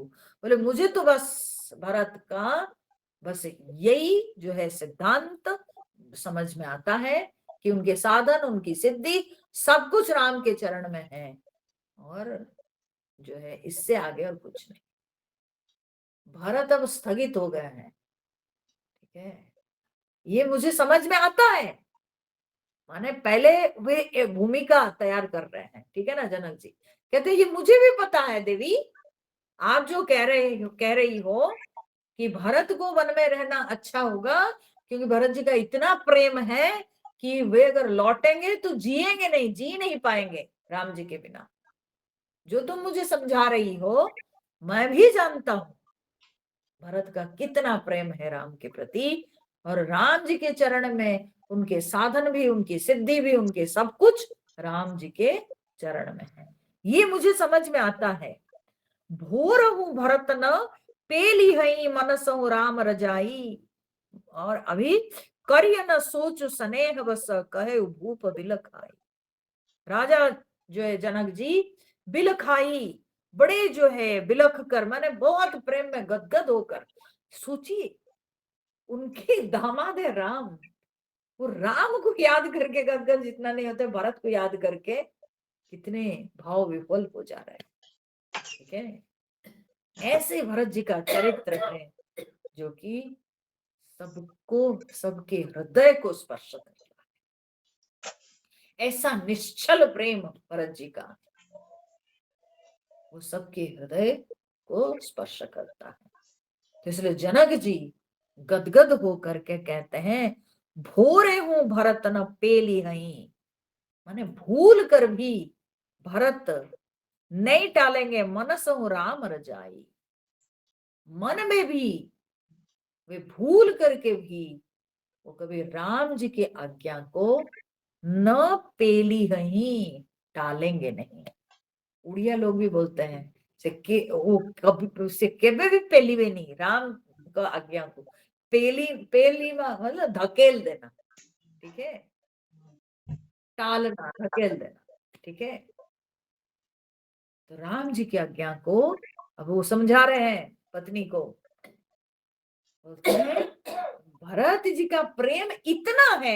बोले मुझे तो बस भरत का बस यही जो है सिद्धांत समझ में आता है कि उनके साधन, उनकी सिद्धि सब कुछ राम के चरण में है, और जो है इससे आगे और कुछ नहीं। भरत अब स्थगित हो गए हैं, ठीक है, ये मुझे समझ में आता है। माने पहले वे भूमिका तैयार कर रहे हैं, ठीक है ना। जनक जी कहते ये मुझे भी पता है देवी, आप जो कह रही हो कि भरत को वन में रहना अच्छा होगा, क्योंकि भरत जी का इतना प्रेम है कि वे अगर लौटेंगे तो जिएंगे नहीं, जी नहीं पाएंगे राम जी के बिना। जो तुम मुझे समझा रही हो मैं भी जानता हूं भरत का कितना प्रेम है राम के प्रति, और राम जी के चरण में उनके साधन भी, उनकी सिद्धि भी, उनके सब कुछ राम जी के चरण में है, ये मुझे समझ में आता है। भोर हूं भरत न पेली हई मनसहु राम रजाई, और अभी करिय न सोच स्नेह बस कहे भूप बिलखाई। राजा जो है जनक जी बिलखाई, बड़े जो है बिलख कर, माने बहुत प्रेम में गदगद होकर, सोचिए उनके दामाद है राम, वो राम को याद करके गदगद जितना नहीं होते, भरत को याद करके कितने भाव विफल हो जा रहे हैं, ठीक है। ऐसे भरत जी का चरित्र है जो कि सबको, सबके हृदय को स्पर्श करता है। ऐसा निश्चल प्रेम भरत जी का, वो सबके हृदय को स्पर्श करता है। तो इसलिए जनक जी गदगद होकर के कहते हैं भोरे हूं भरत न पेली हई, माने भूल कर भी भरत नहीं टालेंगे मनस हूं राम रजाई, मन में भी वे भूल करके भी वो कभी राम जी के आज्ञा को न पेली हई, टालेंगे नहीं। उड़िया लोग भी बोलते हैं वो कभी से केबे भी पेलीवे नहीं राम का आज्ञा को, पेली मतलब धकेल देना, ठीक है, टालना, धकेल देना, ठीक है। तो राम जी की आज्ञा को अब वो समझा रहे हैं पत्नी को, बोलते हैं भरत जी का प्रेम इतना है